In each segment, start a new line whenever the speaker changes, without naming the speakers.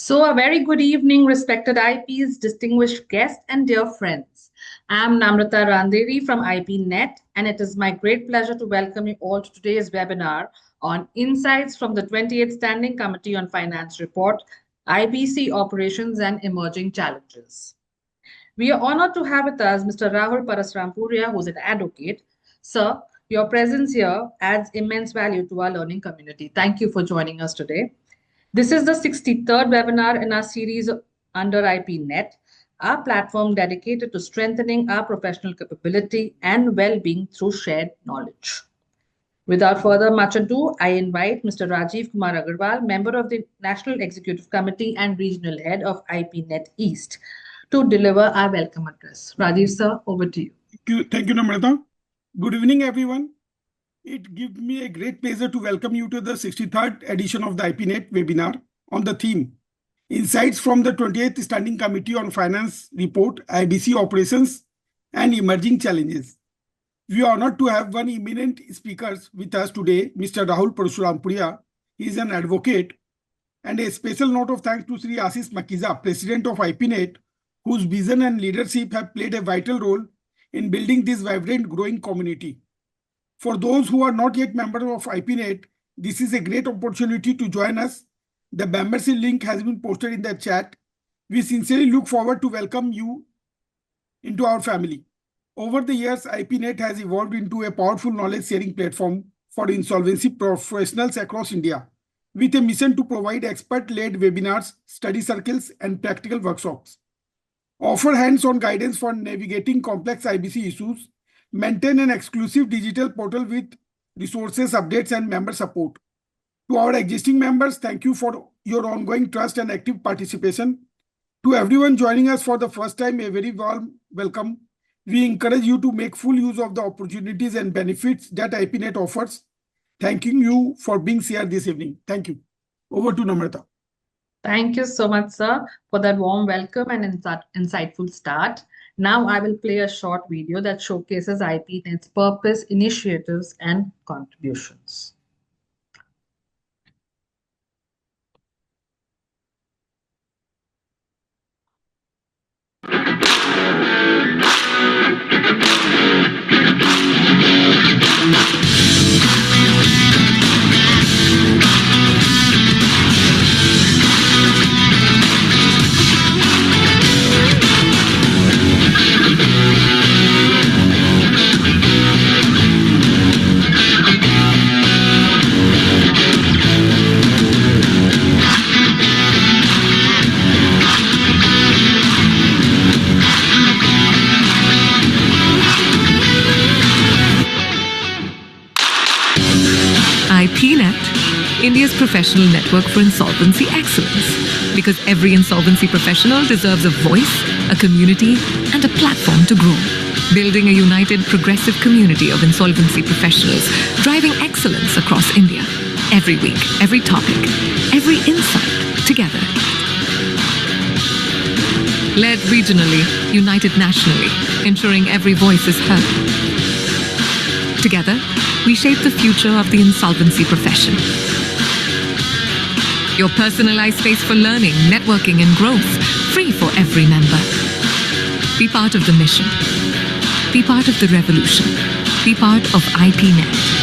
So, a very good evening, respected IPs, distinguished guests, and dear friends. I'm Namrata Randeri from IPNet, and it is my great pleasure to welcome you all to today's webinar on Insights from the 28th Standing Committee on Finance Report, IBC Operations and Emerging Challenges. We are honored to have with us Mr. Rahul Parasrampuria, who's an advocate. Sir, your presence here adds immense value to our learning community. Thank you for joining us today. This is the 63rd webinar in our series under IPNet, our platform dedicated to strengthening our professional capability and well-being through shared knowledge. Without further much ado, I invite Mr. Rajiv Kumar Agarwal, member of the National Executive Committee and Regional Head of IPNet East, to deliver our welcome address. Rajiv, sir, over to you.
Thank you, Namrata. Good evening, everyone. It gives me a great pleasure to welcome you to the 63rd edition of the IPNet webinar on the theme Insights from the 28th Standing Committee on Finance Report, IBC Operations and Emerging Challenges. We are honored to have one eminent speaker with us today, Mr. Rahul Parasrampuria. He is an advocate. And a special note of thanks to Sri Ashish Makiza, President of IPNet, whose vision and leadership have played a vital role in building this vibrant, growing community. For those who are not yet members of IPNet, this is a great opportunity to join us. The membership link has been posted in the chat. We sincerely look forward to welcome you into our family. Over the years, IPNet has evolved into a powerful knowledge-sharing platform for insolvency professionals across India, with a mission to provide expert-led webinars, study circles, and practical workshops. Offer hands-on guidance for navigating complex IBC issues, maintain an exclusive digital portal with resources, updates, and member support. To our existing members, thank you for your ongoing trust and active participation. To everyone joining us for the first time, a very warm welcome. We encourage you to make full use of the opportunities and benefits that IPNet offers. Thanking you for being here this evening. Thank you. Over to Namrata.
Thank you so much, sir, for that warm welcome and insightful start. Now I will play a short video that showcases IPNet's purpose, initiatives, and contributions.
IPNet, India's professional network for insolvency excellence. Because every insolvency professional deserves a voice, a community, and a platform to grow. Building a united, progressive community of insolvency professionals, driving excellence across India. Every week, every topic, every insight, together. Led regionally, united nationally, ensuring every voice is heard. Together, we shape the future of the insolvency profession. Your personalized space for learning, networking, and growth, free for every member. Be part of the mission. Be part of the revolution. Be part of IPNet.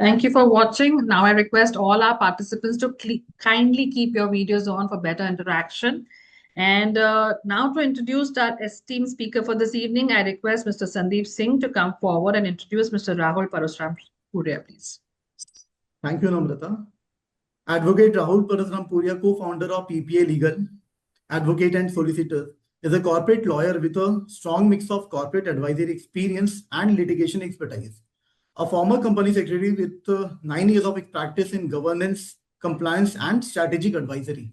Thank you for watching. Now I request all our participants to kindly keep your videos on for better interaction. And now to introduce our esteemed speaker for this evening, I request Mr. Sandeep Singh to come forward and introduce Mr. Rahul Parasrampuria, please.
Thank you, Namrata. Advocate Rahul Parasrampuria, co-founder of PPA Legal, advocate and solicitor, is a corporate lawyer with a strong mix of corporate advisory experience and litigation expertise. A former company secretary with 9 years of practice in governance, compliance, and strategic advisory.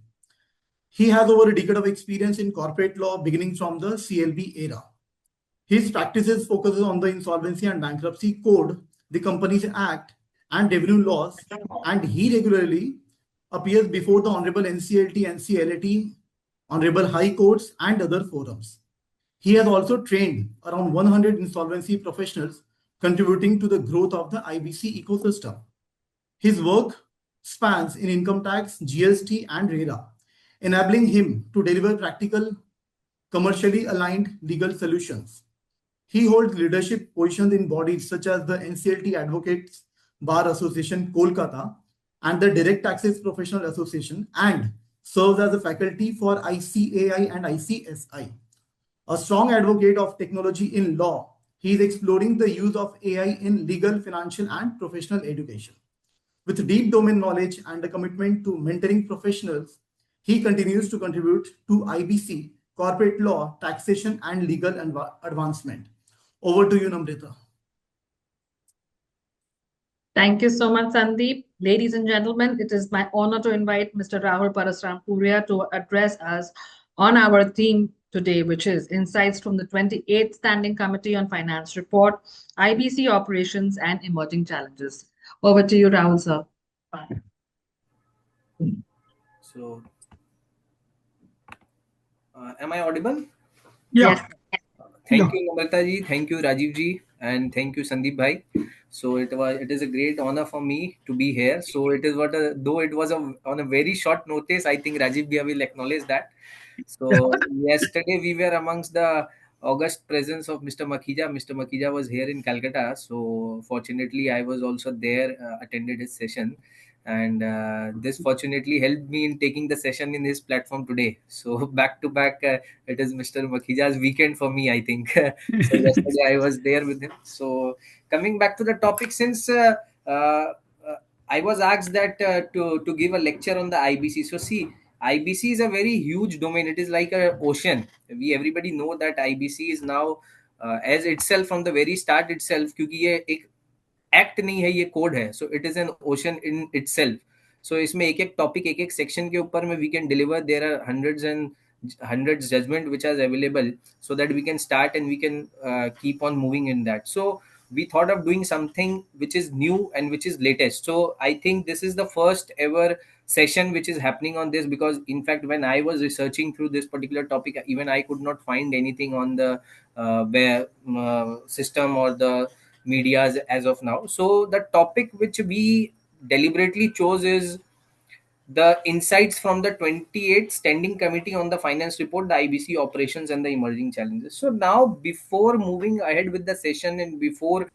He has over a decade of experience in corporate law, beginning from the CLB era. His practices focuses on the Insolvency and Bankruptcy Code, the Companies Act, and revenue laws, and he regularly appears before the Honorable NCLT, NCLAT, Honorable High Courts, and other forums. He has also trained around 100 insolvency professionals, contributing to the growth of the IBC ecosystem. His work spans in income tax, GST, and RERA, enabling him to deliver practical, commercially aligned legal solutions. He holds leadership positions in bodies such as the NCLT Advocates Bar Association, Kolkata, and the Direct Taxes Professional Association, and serves as a faculty for ICAI and ICSI. A strong advocate of technology in law, he is exploring the use of AI in legal, financial, and professional education. With deep domain knowledge and a commitment to mentoring professionals, he continues to contribute to IBC, corporate law, taxation, and legal advancement. Over to you, Namrita.
Thank you so much, Sandeep. Ladies and gentlemen, it is my honor to invite Mr. Rahul Parasrampuria to address us on our theme today, which is Insights from the 28th Standing Committee on Finance Report, IBC Operations and Emerging Challenges. Over to you, Rahul, sir.
So, am I audible?
Yeah.
Yes.
Thank you, Namrata ji. Thank you, Rajiv ji, and thank you, Sandeep bhai. So it is a great honor for me to be here. So it is though it was on a very short notice. I think Rajiv bhai will acknowledge that. So yesterday we were amongst the august presence of Mr. Makhija. Mr. Makhija was here in Calcutta. So fortunately, I was also there, attended his session. And this fortunately helped me in taking the session in his platform today. So back to back, it is Mr. Makhija's weekend for me, I think. So yesterday I was there with him. So coming back to the topic, since uh, I was asked that to give a lecture on the IBC. So see, IBC is a very huge domain. It is like a ocean. We everybody know that IBC is now as itself from the very start itself, क्योंकि ये एक act नहीं है, ये code है. So it is an ocean in itself. सो इसमें एक एक टॉपिक, एक एक सेक्शन के ऊपर में we can deliver. There are hundreds judgment which are available, so that we can start and we can keep on moving in that. So we thought of doing something which is new and which is latest. So I think this is the first ever session which is happening on this, because in fact when I was researching through this particular topic, even I could not find anything on the system or the medias as of now. So the topic which we deliberately chose is the insights from the 28th Standing Committee on the Finance Report, the IBC Operations and the Emerging Challenges. So now, before moving ahead with the session and before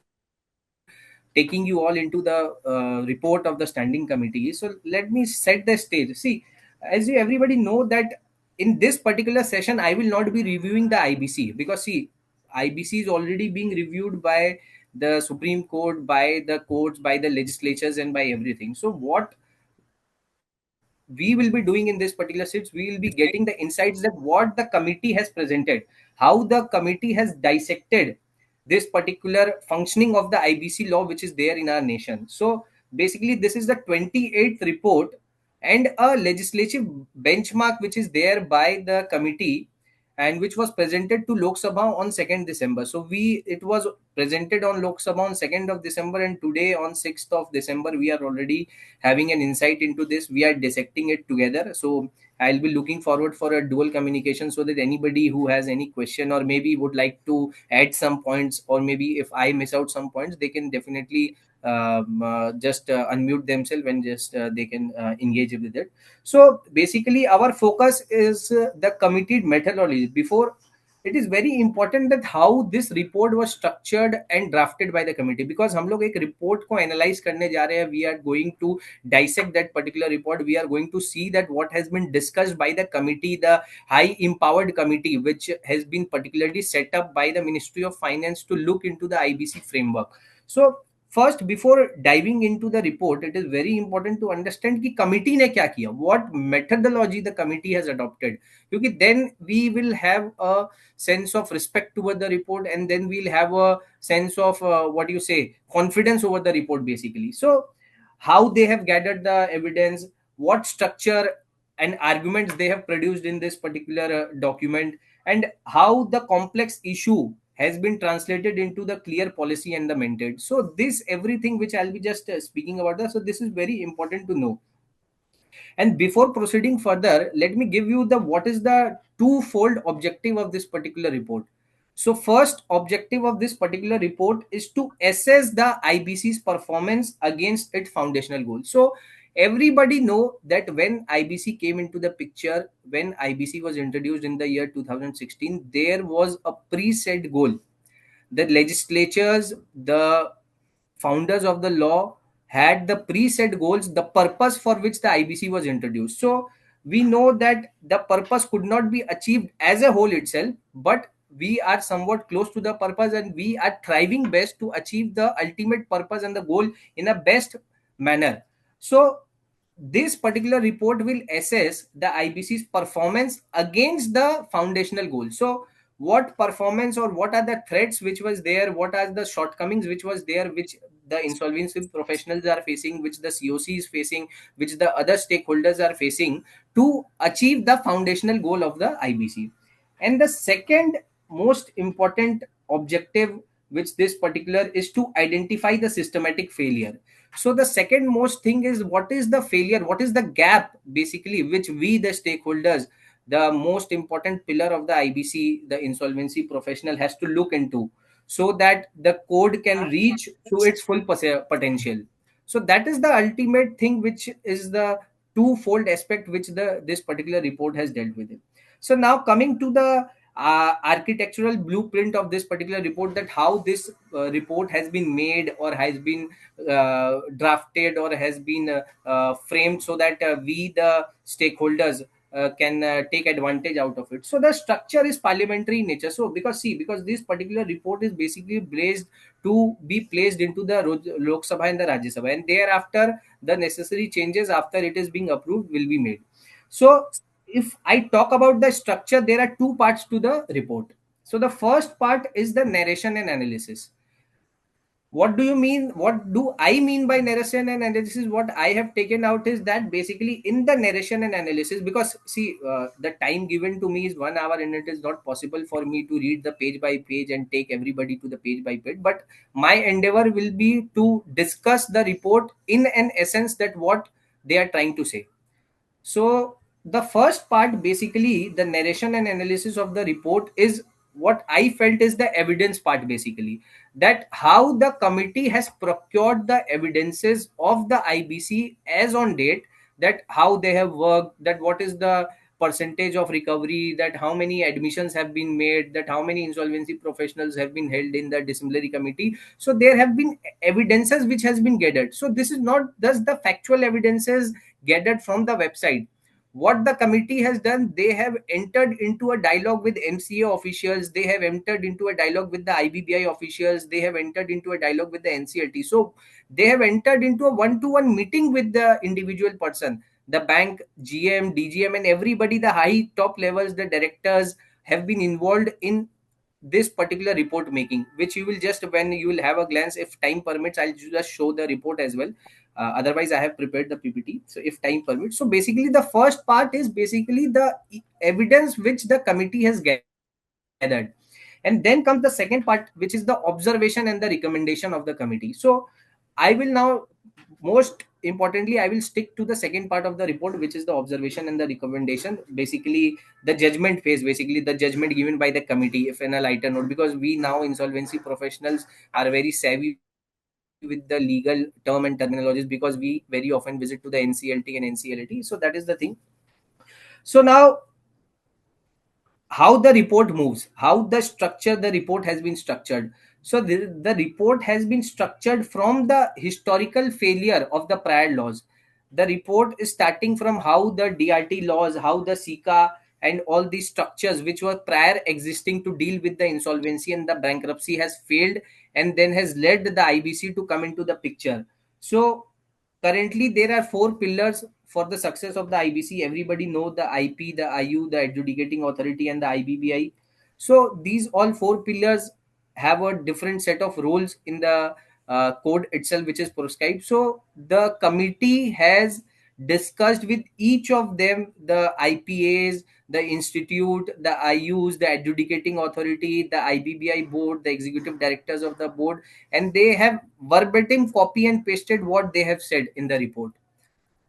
taking you all into the report of the Standing Committee, so let me set the stage. See, as you everybody know that in this particular session, I will not be reviewing the IBC, because see, IBC is already being reviewed by the Supreme Court, by the courts, by the legislatures, and by everything. So what we will be doing in this particular sits, we will be getting the insights that what the committee has presented, how the committee has dissected this particular functioning of the IBC law which is there in our nation. So basically this is the 28th report and a legislative benchmark which is there by the committee, and which was presented to Lok Sabha on 2nd December. So it was presented on Lok Sabha on 2nd of December, and today on 6th of December we are already having an insight into this. We are dissecting it together. So I'll be looking forward for a dual communication, so that anybody who has any question or maybe would like to add some points, or maybe if I miss out some points, they can definitely just unmute themselves and just they can engage with it. So basically our focus is the committee methodology. Before, it is very important that how this report was structured and drafted by the committee, because हम लोग एक report को analyze करने जा रहे हैं. We are going to dissect that particular report. We are going to see that what has been discussed by the committee, the high empowered committee which has been particularly set up by the Ministry of Finance to look into the IBC framework. So first, before diving into the report, it is very important to understand कि committee ने क्या किया, what methodology the committee has adopted, क्योंकि then we will have a sense of respect toward the report, and then we'll have a sense of what you say, confidence over the report basically. So how they have gathered the evidence, what structure and arguments they have produced in this particular document, and how the complex issue has been translated into the clear policy and the mandate. So this everything which I'll be just speaking about that, so this is very important to know. And before proceeding further, let me give you the what is the twofold objective of this particular report. So first objective of this particular report is to assess the IBC's performance against its foundational goals. So everybody know that when IBC came into the picture, when IBC was introduced in the year 2016, there was a preset goal. The legislatures, the founders of the law had the preset goals, the purpose for which the IBC was introduced. So we know that the purpose could not be achieved as a whole itself, but we are somewhat close to the purpose, and we are thriving best to achieve the ultimate purpose and the goal in a best manner. So this particular report will assess the IBC's performance against the foundational goal. So what performance or what are the threats which was there, what are the shortcomings which was there, which the insolvency professionals are facing, which the COC is facing, which the other stakeholders are facing to achieve the foundational goal of the IBC. And the second most important objective which this particular is to identify the systematic failure. So the second most thing is what is the failure, what is the gap basically which we the stakeholders, the most important pillar of the IBC, the insolvency professional has to look into, so that the code can reach to its full potential. So that is the ultimate thing, which is the twofold aspect which this particular report has dealt with it. So now coming to the architectural blueprint of this particular report, that how this report has been made or has been drafted or has been framed so that we the stakeholders can take advantage out of it. So the structure is parliamentary in nature. So because this particular report is basically placed to be placed into the Lok Sabha and the Rajya Sabha, and thereafter the necessary changes after it is being approved will be made. So if I talk about the structure, there are two parts to the report. So the first part is the narration and analysis. What do you mean? What do I mean by narration and analysis? What I have taken out is that basically in the narration and analysis, because the time given to me is 1 hour, and it is not possible for me to read the page by page and take everybody to the page by page. But my endeavor will be to discuss the report in an essence that what they are trying to say. So the first part, basically the narration and analysis of the report, is what I felt is the evidence part, basically that how the committee has procured the evidences of the IBC as on date, that how they have worked, that what is the percentage of recovery, that how many admissions have been made, that how many insolvency professionals have been held in the disciplinary committee. So there have been evidences which has been gathered. So this is not just the factual evidences gathered from the website. What the committee has done, they have entered into a dialogue with MCA officials, they have entered into a dialogue with the IBBI officials, they have entered into a dialogue with the NCLT. So they have entered into a one-to-one meeting with the individual person, the bank GM, DGM, and everybody, the high top levels, the directors have been involved in this particular report making, which you will just, when you will have a glance, if time permits, I'll just show the report as well. Otherwise I have prepared the PPT, so if time permits. So basically the first part is basically the evidence which the committee has gathered, and then comes the second part, which is the observation and the recommendation of the committee. So I will now, most importantly, I will stick to the second part of the report, which is the observation and the recommendation, basically the judgment phase, basically the judgment given by the committee, if in a lighter note, because we now insolvency professionals are very savvy with the legal term and terminologies, because we very often visit to the NCLT and NCLT. So that is the thing. So now, how the report moves, how the structure the report has been structured. So the report has been structured from the historical failure of the prior laws. The report is starting from how the DRT laws, how the SICA and all these structures which were prior existing to deal with the insolvency and the bankruptcy has failed, and then has led the IBC to come into the picture. So currently there are 4 pillars for the success of the IBC. Everybody know the IP, the IU, the adjudicating authority, and the IBBI. So these all 4 pillars have a different set of roles in the code itself, which is prescribed. So the committee has discussed with each of them, the IPAs, the institute, the IUs, the adjudicating authority, the IBBI board, the executive directors of the board, and they have verbatim copy and pasted what they have said in the report.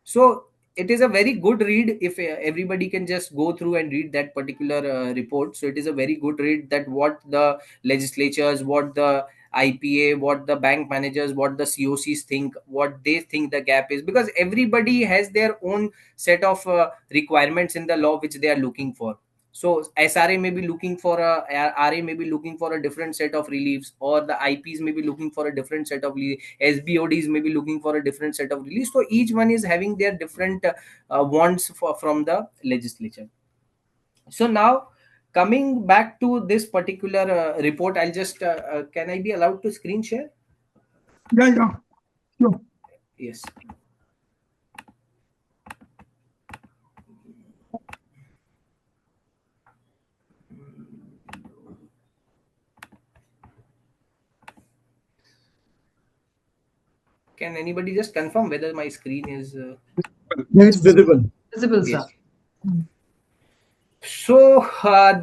So it is a very good read if everybody can just go through and read that particular report. So it is a very good read, that what the legislatures, what the IPA, what the bank managers, what the COCs think, what they think the gap is, because everybody has their own set of requirements in the law which they are looking for. So SRA may be looking for RA may be looking for a different set of reliefs, or the IPs may be looking for a different set of SBODs may be looking for a different set of reliefs. So each one is having their different wants from the legislature. So now coming back to this particular report, I'll just can I be allowed to screen share?
Yeah. Sure.
Yes. Can anybody just confirm whether my screen is
It's visible.
Visible,
yes.
sir.
So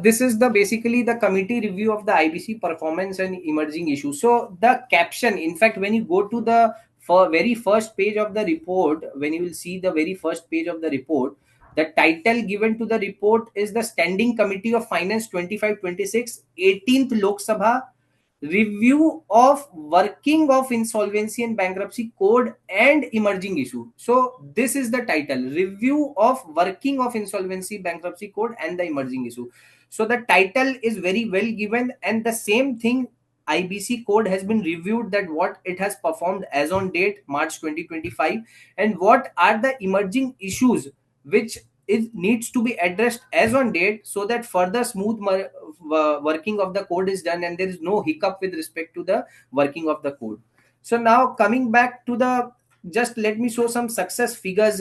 this is the basically the committee review of the IBC performance and emerging issues. So the caption, in fact, when you go to the very first page of the report, when you will see the very first page of the report, the title given to the report is the Standing Committee of Finance 25-26, 18th Lok Sabha, review of working of insolvency and bankruptcy code and emerging issue. So this is the title, review of working of insolvency bankruptcy code and the emerging issue. So the title is very well given, and the same thing, IBC code has been reviewed, that what it has performed as on date March 2025, and what are the emerging issues which needs to be addressed as on date, so that further smooth working of the code is done and there is no hiccup with respect to the working of the code. So now coming back to the, just let me show some success figures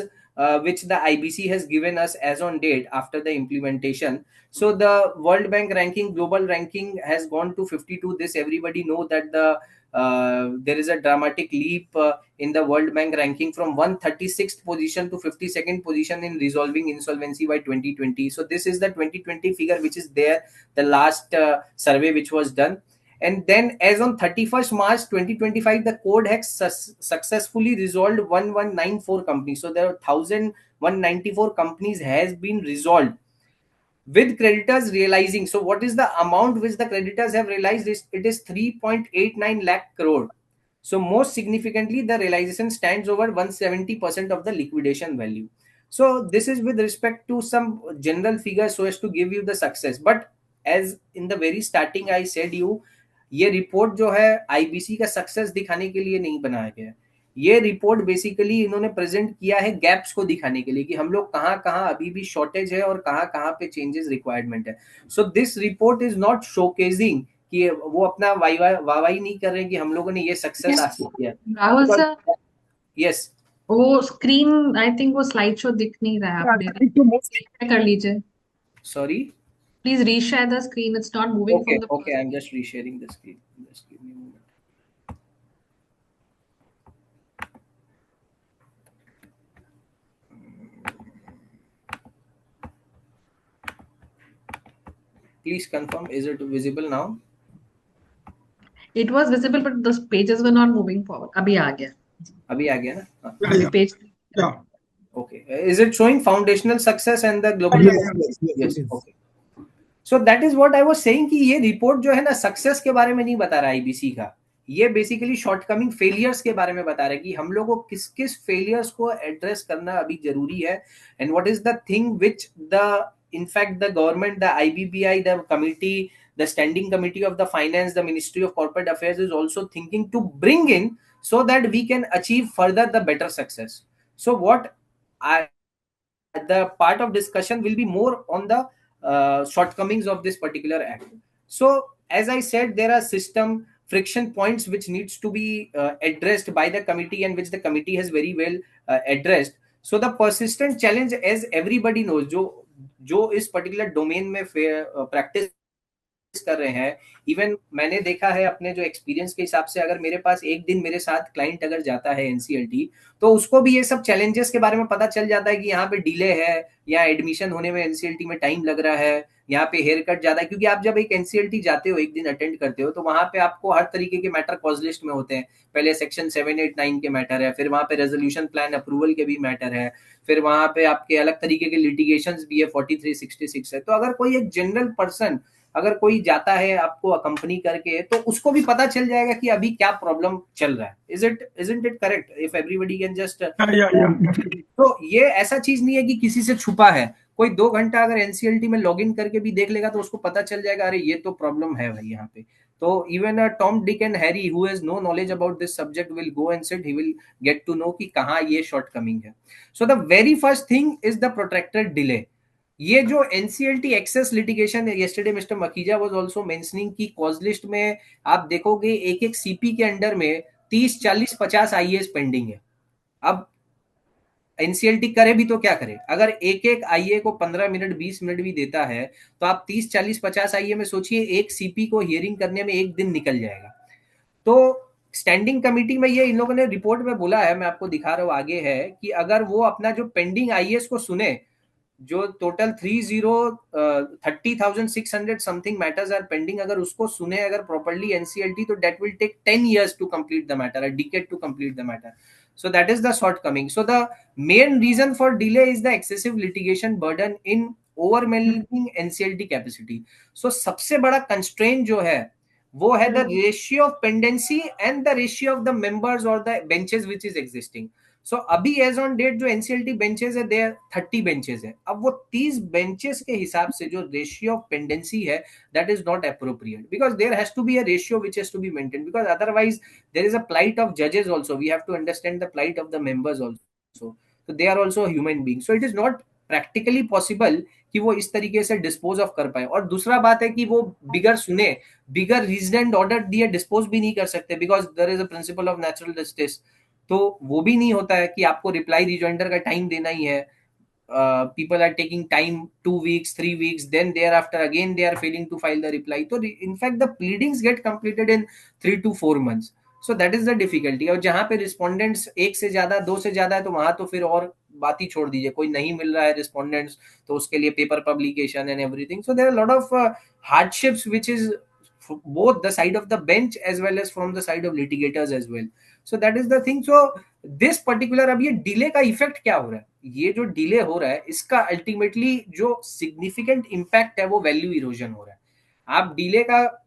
which the IBC has given us as on date after the implementation. So the World Bank ranking, global ranking has gone to 52. This everybody know that the there is a dramatic leap in the World Bank ranking from 136th position to 52nd position in resolving insolvency by 2020. So this is the 2020 figure which is there, the last survey which was done. And then as on 31st March 2025, the code has successfully resolved 1194 companies. So there are 1194 companies has been resolved, with creditors realizing. So what is the amount which the creditors have realized? It is 3.89 lakh crore. So most significantly, the realization stands over 170% of the liquidation value. So this is with respect to some general figures so as to give you the success. But as in the very starting I said you, ये report जो है IBC का success दिखाने के लिए नहीं बनाया गया है. ये रिपोर्ट बेसिकली इन्होंने प्रेजेंट किया है गैप्स को दिखाने के लिए कि हम लोग कहाँ कहाँ अभी भी शॉर्टेज है और कहाँ कहाँ पे चेंजेस रिक्वायरमेंट है. So this report is not showcasing कि वो अपना वाहवाही नहीं कर रहे हैं कि हम लोगों ने ये सक्सेस हासिल किया.
राहुल सर,
यस,
वो स्क्रीन आई थिंक वो स्लाइड शो दिख नहीं रहा है. आप कर लीजिए.
Sorry,
Please reshare the screen. It's not moving from the
okay, I'm just resharing the screen. Just give me a moment. Please confirm, is it visible now?
It was visible, but the pages were not moving forward. अभी आ गया.
अभी आ गया ना?
Page.
Yeah.
Okay. Is it showing foundational success and the global?
Yes.
Okay. So that is what I was saying कि ये report जो है ना सक्सेस के बारे में नहीं बता रहा आईबीसी का, ये बेसिकली शॉर्टकमिंग फेलियर्स के बारे में बता रहा है कि हम लोगों को किस किस फेलियर्स को एड्रेस करना अभी जरूरी है, and what is the thing which the in fact the government, the IBBI, the committee, the standing committee of the finance, the Ministry of Corporate Affairs is also thinking to bring in, so that we can achieve further the better success. So what the part of discussion will be more on the shortcomings of this particular act. So as I said, there are system friction points which needs to be addressed by the committee, and which the committee has very well addressed. So the persistent challenge, as everybody knows, जो इस particular domain में practice कर रहे हैं, even मैंने देखा है अपने जो एक्सपीरियंस के हिसाब से, अगर मेरे पास एक दिन मेरे साथ क्लाइंट अगर जाता है एनसीएलटी, तो उसको भी ये सब चैलेंजेस के बारे में पता चल जाता है कि यहाँ पे डिले है, या एडमिशन होने में एनसीएलटी में टाइम लग रहा है, यहाँ पे हेयर कट ज्यादा है। क्योंकि आप जब एक एनसीएलटी जाते हो, एक दिन अटेंड करते हो, तो वहां पे आपको हर तरीके के मैटर कॉज लिस्ट में होते हैं। पहले सेक्शन 7, 8, 9 के मैटर है, फिर वहां पे रेजोल्यूशन प्लान अप्रूवल के भी मैटर है, फिर वहां पे आपके अलग तरीके के लिटिगेशंस भी है, 4366 है। तो अगर कोई एक जनरल पर्सन अगर कोई जाता है आपको अकंपनी करके, तो उसको भी पता चल जाएगा कि अभी क्या प्रॉब्लम चल रहा है। isn't it correct if everybody can just तो ये ऐसा चीज नहीं है कि किसी से छुपा है। कोई 2 घंटा अगर एनसीएलटी में लॉग इन करके भी देख लेगा तो उसको पता चल जाएगा, अरे ये तो प्रॉब्लम है भाई यहाँ पे। तो even a Tom Dick and Harry who has no knowledge about this subject will go and sit, he will get to know कि कहाँ ये शॉर्ट कमिंग है। So the very first thing is the protracted delay. ये जो NCLT excess litigation है, yesterday Mr Makhija was also mentioning की cause list में आप देखोगे एक एक सीपी के अंडर में 30, 40, 50 आईएएस पेंडिंग है। अब एनसीएलटी करे भी तो क्या करे, अगर एक एक आईए को 15 मिनट 20 मिनट भी देता है, तो आप 30, 40, 50 आईए में सोचिए, एक सीपी को हियरिंग करने में एक दिन निकल जाएगा। तो स्टैंडिंग कमिटी में ये इन लोगों ने रिपोर्ट में बोला है, मैं आपको दिखा रहा हूँ आगे है, कि अगर वो अपना जो पेंडिंग आईएएस को सुने, जो total 30,600 something matters are pending, अगर उसको सुने अगर प्रॉपर्ली एनसीएलटी, तो that will take 10 years to complete the matter, a decade to complete the matter. So that is the shortcoming. So the main reason for delay is the excessive litigation burden in overwhelming NCLT capacity. So सबसे बड़ा constraint जो है वो है the ratio of pendency and the ratio of the members or the benches which is existing. So अभी as on date जो NCLT benches है, there 30 benches है। अब वो 30 benches के हिसाब से जो ratio of pendency है, that is not appropriate, because there has to be a ratio which has to be maintained, because otherwise there is a plight of judges also. We have to understand the plight of the members also. So they are also human beings. So it is not practically possible कि वो इस तरीके से dispose of कर पाए। और दूसरा बात है कि वो बिगर सुने, बिगर रीजन एंड ऑर्डर दिए डिस्पोज भी नहीं कर सकते, because there is a principle of natural justice. तो वो भी नहीं होता है कि आपको रिप्लाई रिजॉइंडर का टाइम देना ही है। people are taking time 2 weeks 3 weeks, then thereafter again they are failing to file the reply. So in fact the pleadings get completed in 3 to 4 months. So that is the difficulty. और जहां पे respondents एक से ज्यादा, 2 से ज्यादा है, तो वहां तो फिर और बात ही छोड़ दीजिए। कोई नहीं मिल रहा है रिस्पोंडेंट्स, तो उसके लिए paper publication and everything. So there are lot of hardships which is both the side of the bench as well as from the side of litigators as well. So that is the thing. So this particular, अब ये delay का effect क्या हो रहा है, ये जो delay हो रहा है इसका अल्टीमेटली जो सिग्निफिकेंट इम्पैक्ट है वो वैल्यू इरोजन हो रहा है। आप डिले का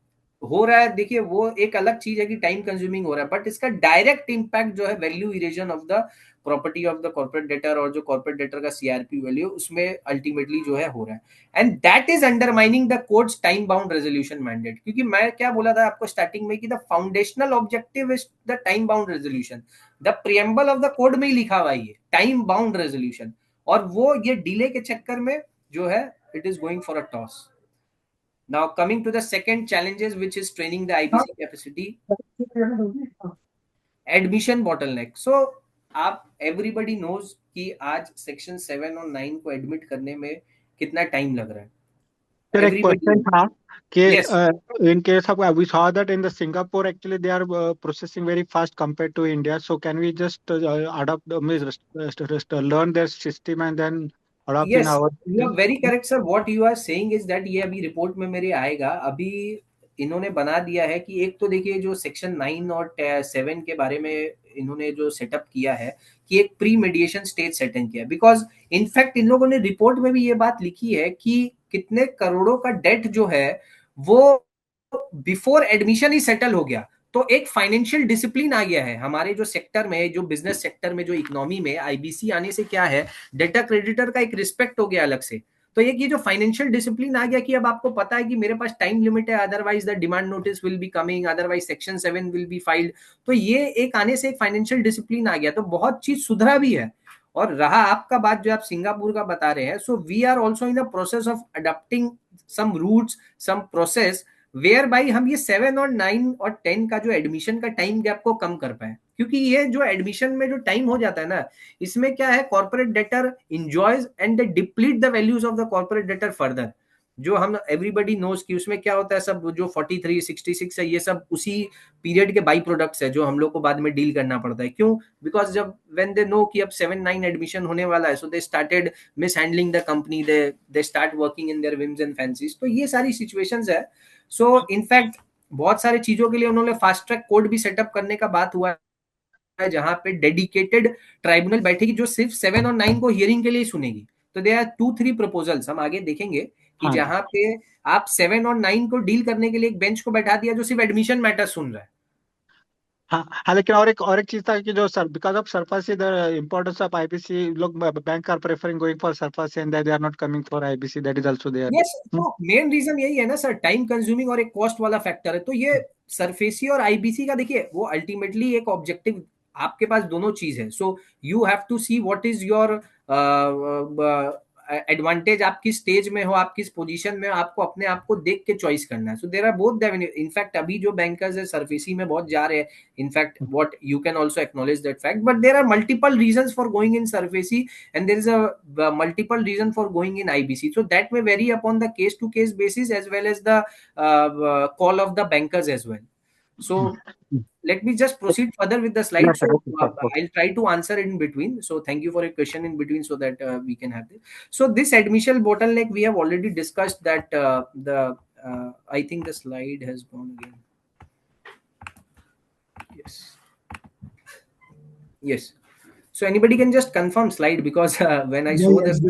हो रहा है, देखिए वो एक अलग चीज है कि टाइम कंज्यूमिंग हो रहा है, बट इसका डायरेक्ट इम्पैक्ट जो है value erosion of the property of the corporate debtor, और जो कॉर्पोरेट डेटर का सीआरपी वैल्यू उसमें अल्टीमेटली जो है हो रहा है। And that is undermining the courts time bound resolution mandate. क्योंकि मैं क्या बोला था आपको स्टार्टिंग में कि the foundational objective is the time bound resolution. The preamble of the code में ही लिखा हुआ है टाइम बाउंड रेजोल्यूशन, और वो ये डिले के चक्कर में जो है it is going for a toss. Now coming to the second challenges, which is training the IBC capacity, admission bottleneck. So आप everybody knows कि आज सेक्शन 7 और 9 को एडमिट करने में कितना टाइम लग रहा है।
Sir, एक क्वेश्चन था कि
Yes.
in case of we saw that in the Singapore actually they are processing very fast compared to India. So can we just learn their system and then adopt in
Yes,
our?
you are very correct, sir. What you are saying is that ये अभी report में मेरे आएगा। अभी इन्होंने बना दिया है कि एक तो देखिए जो सेक्शन 9 और 7 के बारे में इन्होंने जो सेटअप किया है कि एक प्री मेडिएशन स्टेज सेटअप किया, बिकॉज इनफैक्ट इन लोगों ने रिपोर्ट में भी ये बात लिखी है कि कितने करोड़ों का डेट जो है वो बिफोर एडमिशन ही सेटल हो गया। तो एक फाइनेंशियल डिसिप्लिन आ गया है हमारे जो सेक्टर में, जो बिजनेस सेक्टर में, जो इकोनॉमी में आईबीसी आने से क्या है, डेटा क्रेडिटर का एक रिस्पेक्ट हो गया अलग से। तो एक ये जो फाइनेंशियल डिसिप्लिन आ गया कि अब आपको पता है कि मेरे पास टाइम लिमिट है, otherwise the demand notice will be coming, otherwise section 7 will be filed. तो ये एक आने से एक फाइनेंशियल डिसिप्लिन आ गया, तो बहुत चीज सुधरा भी है। और रहा आपका बात जो आप सिंगापुर का बता रहे हैं, so we are also in the process of adopting some routes, some process whereby हम ये 7 और 9 और 10 का जो एडमिशन का टाइम गैप को कम कर पाए। क्योंकि ये जो एडमिशन में जो टाइम हो जाता है ना, इसमें क्या है, corporate debtor enjoys and they deplete the values of the corporate debtor further. जो हम एवरीबडी नोज कि उसमें क्या होता है, सब जो 43 66 है, ये सब उसी पीरियड के बाई प्रोडक्ट्स है जो हम लोग को बाद में डील करना पड़ता है। क्यों? बिकॉज जब व्हेन दे नो कि अब 7 9 एडमिशन होने वाला है, so they started mishandling the company, they start working in their whims and fancies. तो ये सारी सिचुएशंस है। सो इनफैक्ट बहुत सारी चीजों के लिए उन्होंने फास्ट ट्रैक कोर्ट भी सेटअप करने का बात हुआ है, जहां पे डेडिकेटेड ट्राइब्यूनल बैठेगी जो सिर्फ 7 और 9 को हियरिंग के लिए सुनेगी। तो दे आर 2 3 प्रपोजल्स, हम आगे देखेंगे कि
हाँ।
जहां पे आप 7 और 9 को डील करने के लिए एक बेंच को बैठा दिया जो सिर्फ एडमिशन मैटर सुन रहा है।
हाँ हाँ, लेकिन और एक चीज था कि जो sir because of SARFAESI the importance of IBC, लोग bank are preferring going for SARFAESI and they are not coming for IBC, that is also there.
Yes, तो मेन रीजन यही है ना सर, टाइम कंज्यूमिंग और एक कॉस्ट वाला फैक्टर है। तो ये सरफेसी और आईबीसी का देखिए, वो अल्टीमेटली एक ऑब्जेक्टिव, आपके पास दोनों चीज है। So you have to see what is your advantage, आप किस स्टेज में हो, आप किस पोजीशन में हो, आपको अपने आप को देख के चॉइस करना है। So there are both the, in fact अभी जो बैंकर्स है सरफेसी में बहुत जा रहे हैं, in fact what you can also acknowledge that fact, but there are multiple reasons for going in SARFAESI and there is a multiple reason for going in IBC. So that may vary upon the case to case basis as well as the call of the bankers as well. So let me just proceed further with the slide.
Yes, sir.
So
Okay, sir. Okay.
I'll try to answer in between. So thank you for your question in between so that we can have this. So this admission bottleneck, we have already discussed that I think the slide has gone again. Yes. Yes. So anybody can just confirm slide, because when I saw this,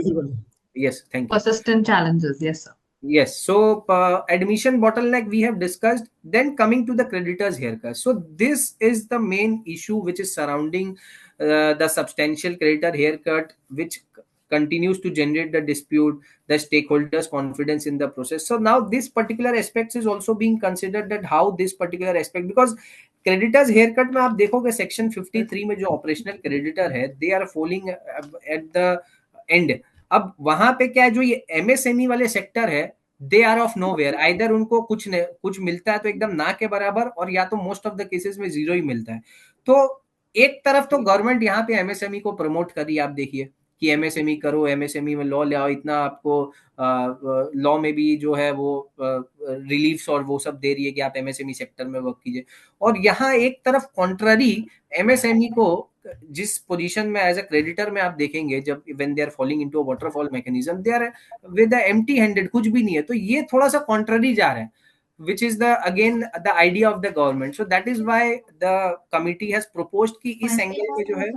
yes, thank you.
Persistent challenges. Yes, sir.
Yes. So admission bottleneck we have discussed. Then coming to the creditors haircut. So this is the main issue which is surrounding the substantial creditor haircut, which continues to generate the dispute, the stakeholders' confidence in the process. So now this particular aspect is also being considered, that how this particular aspect, because creditors haircut में आप देखोगे section 53 में जो operational creditor है, they are falling at the end. अब वहां पे क्या है, जो ये एमएसएमई वाले सेक्टर है, they are of nowhere, either उनको कुछ मिलता है तो एकदम ना के बराबर, और या तो मोस्ट ऑफ द केसेस में जीरो ही मिलता है। तो एक तरफ तो गवर्नमेंट यहाँ पे एमएसएमई को प्रमोट कर रही है, आप देखिए कि एमएसएमई करो, एमएसएमई में लॉ ले आओ, इतना आपको लॉ में भी जो है वो रिलीफ्स और वो सब दे रही है कि आप एमएसएमई सेक्टर में वर्क कीजिए। और यहाँ एक तरफ कॉन्ट्ररी एमएसएमई को जिस पोजीशन में एज अ क्रेडिटर में आप देखेंगे, जब when they are falling into a waterfall mechanism, they are with empty handed, कुछ भी नहीं है। तो ये थोड़ा सा कॉन्ट्ररी जा रहा है, which is the again the idea of the government. So that is why the committee has proposed कि इस एंगल में जो है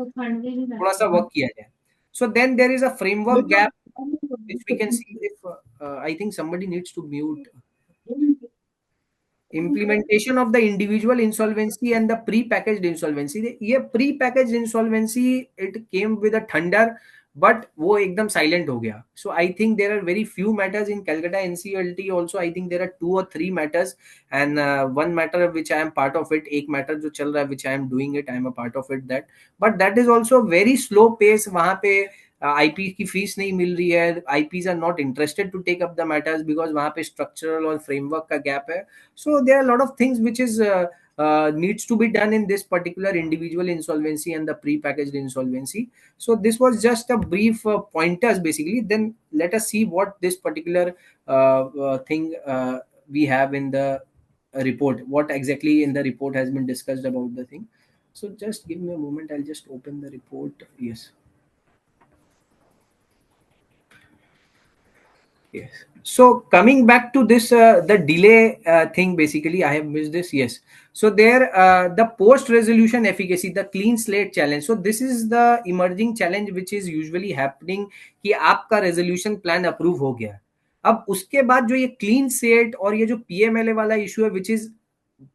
थोड़ा सा वर्क किया जाए. So then there is a framework gap which we can see if I think somebody needs to mute. Implementation of the individual insolvency and the pre-packaged insolvency. ये pre-packaged insolvency it came with a thunder, but वो एकदम silent हो गया. So I think there are very few matters in Calcutta NCLT also. I think there are 2 or 3 matters, and one matter which I am part of it. एक matter जो चल रहा है which I am doing it, I am a part of it that. But that is also very slow pace. वहाँ पे IP की fees नहीं मिल रही है. IPs are not interested to take up the matters because वहाँ पे structural और फ्रेमवर्क का गैप है. So there are lot of things which is needs to be done in this particular individual insolvency and the pre-packaged insolvency. So this was just a brief pointers basically. Then let us see what this particular thing we have in the report. What exactly in the report has been discussed about the thing. So just give me a moment. I'll just open the report. Yes. Yes. So coming back to this, the delay thing, basically, I have missed this. Yes. So there, the post-resolution efficacy, the clean slate challenge. So this is the emerging challenge which is usually happening कि आपका resolution plan approve हो गया. अब उसके बाद जो ये clean slate और ये जो PMLA वाला issue है which is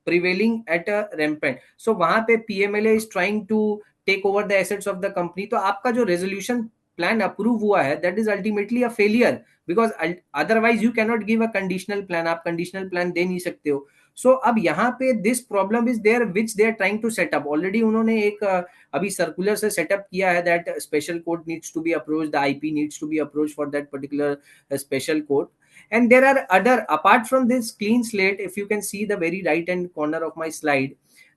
prevailing at a rampant. So वहाँ पे PMLA is trying to take over the assets of the company. तो आपका जो resolution plan approve हुआ है, that is ultimately a failure because otherwise you cannot give a conditional plan. आप conditional plan दे नहीं सकते हो. सो अब यहाँ पे this problem is there which they are trying to setup. Already उन्होंने एक अभी सर्कुलर से सेटअप किया है that special court needs to be approach, the IP needs to be approach for that particular special court. And there are other, apart from this clean slate, if you can see the very right hand corner of my slide,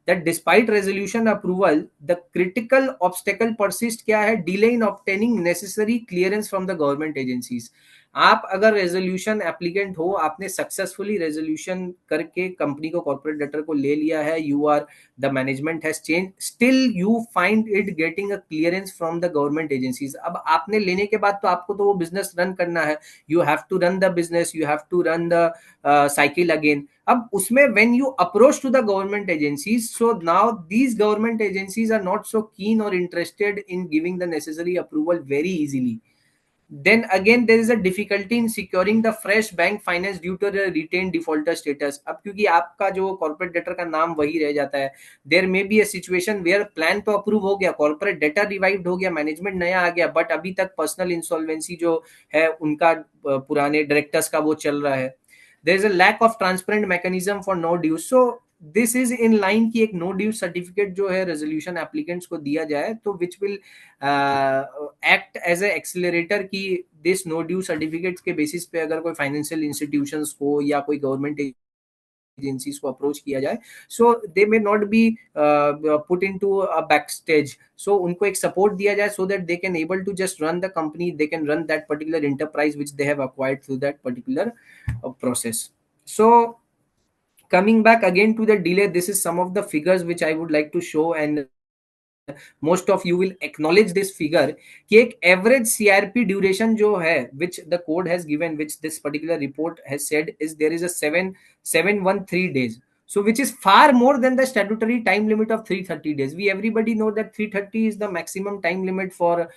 that despite resolution approval, the critical obstacle persists. क्या है? Delay in obtaining necessary clearance from the government agencies. आप अगर resolution applicant हो, आपने successfully resolution करके company को, corporate debtor को ले लिया है, you are, the management has change, still you find it getting a clearance from the government agencies. अब आपने लेने के बाद तो आपको तो वो बिजनेस रन करना है, you have to run the business, you have to run the cycle again. अब उसमें when you approach to the government agencies, so now these government agencies are not so keen or interested in giving the necessary approval very easily. Then again there is a difficulty in securing the fresh bank finance due to the retained defaulter status. अब क्योंकि आपका जो corporate debtor का नाम वही रह जाता है, there may be a situation where plan तो अप्रूव हो गया, कॉर्पोरेट डेटर रिवाइव्ड हो गया, मैनेजमेंट नया आ गया, बट अभी तक पर्सनल इंसॉल्वेंसी जो है उनका पुराने डायरेक्टर्स का वो चल रहा है. There is a lack of transparent mechanism for no dues. So this is in line कि एक no dues certificate जो है resolution applicants को दिया जाए, तो which will act as a accelerator कि this no dues certificates के basis पे अगर कोई financial institutions को या कोई government agencies को अप्रोच किया जाए, so they may not be put into a backstage. So उनको एक support दिया जाए so that they can able to just run the company, they can run that particular enterprise which they have acquired through that particular process. So coming back again to the delay, this is some of the figures which I would like to show, and most of you will acknowledge this figure कि एक average CRP duration जो है which the code has given, which this particular report has said, is there is a 713 days. So which is far more than the statutory time limit of 330 days. We everybody know that 330 is the maximum time limit for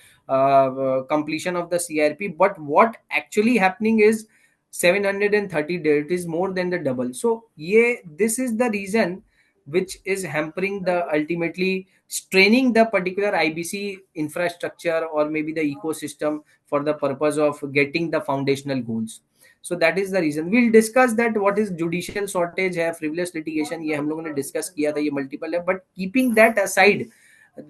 completion of the CRP, but what actually happening is 730 days. It is more than the double. So this is the reason which is hampering the ultimately straining the particular IBC infrastructure or maybe the ecosystem for the purpose of getting the foundational goals. So that is the reason. We'll discuss that what is judicial shortage है, frivolous litigation, ये हम लोगों ने discuss किया था, ये multiple है. But keeping that aside,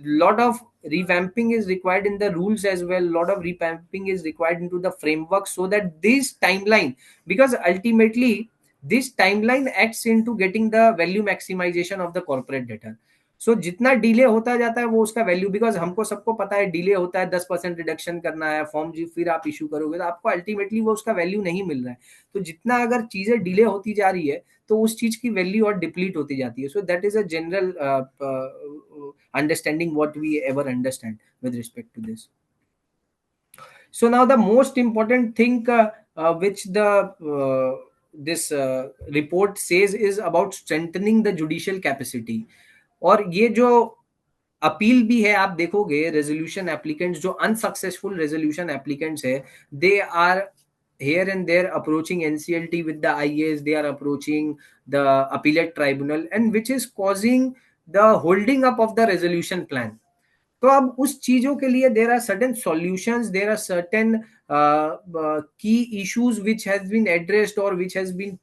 lot of revamping is required in the rules as well. Lot of revamping is required into the framework so that this timeline, because ultimately this timeline acts into getting the value maximization of the corporate debtor. So जितना delay होता जाता है वो उसका value, because हमको सबको पता है डिले होता है, 10% रिडक्शन करना है फॉर्म जी, फिर आप इशू करोगे तो आपको अल्टीमेटली वो उसका वैल्यू नहीं मिल रहा है. तो जितना अगर चीजें डिले होती जा रही है तो उस चीज की वैल्यू और डिप्लीट होती जाती है. So that is a general understanding what we ever understand with respect to this. So now the most important thing which the this report says is about strengthening the judicial capacity. और ये जो appeal भी है, आप देखोगे resolution applicants जो unsuccessful resolution applicants है, they are here and there approaching NCLT with the IAs, they are approaching the appellate tribunal, and which is causing the holding up of the resolution plan. तो अब उस चीजों के लिए there are certain solutions, there are certain key issues which has been addressed or which has been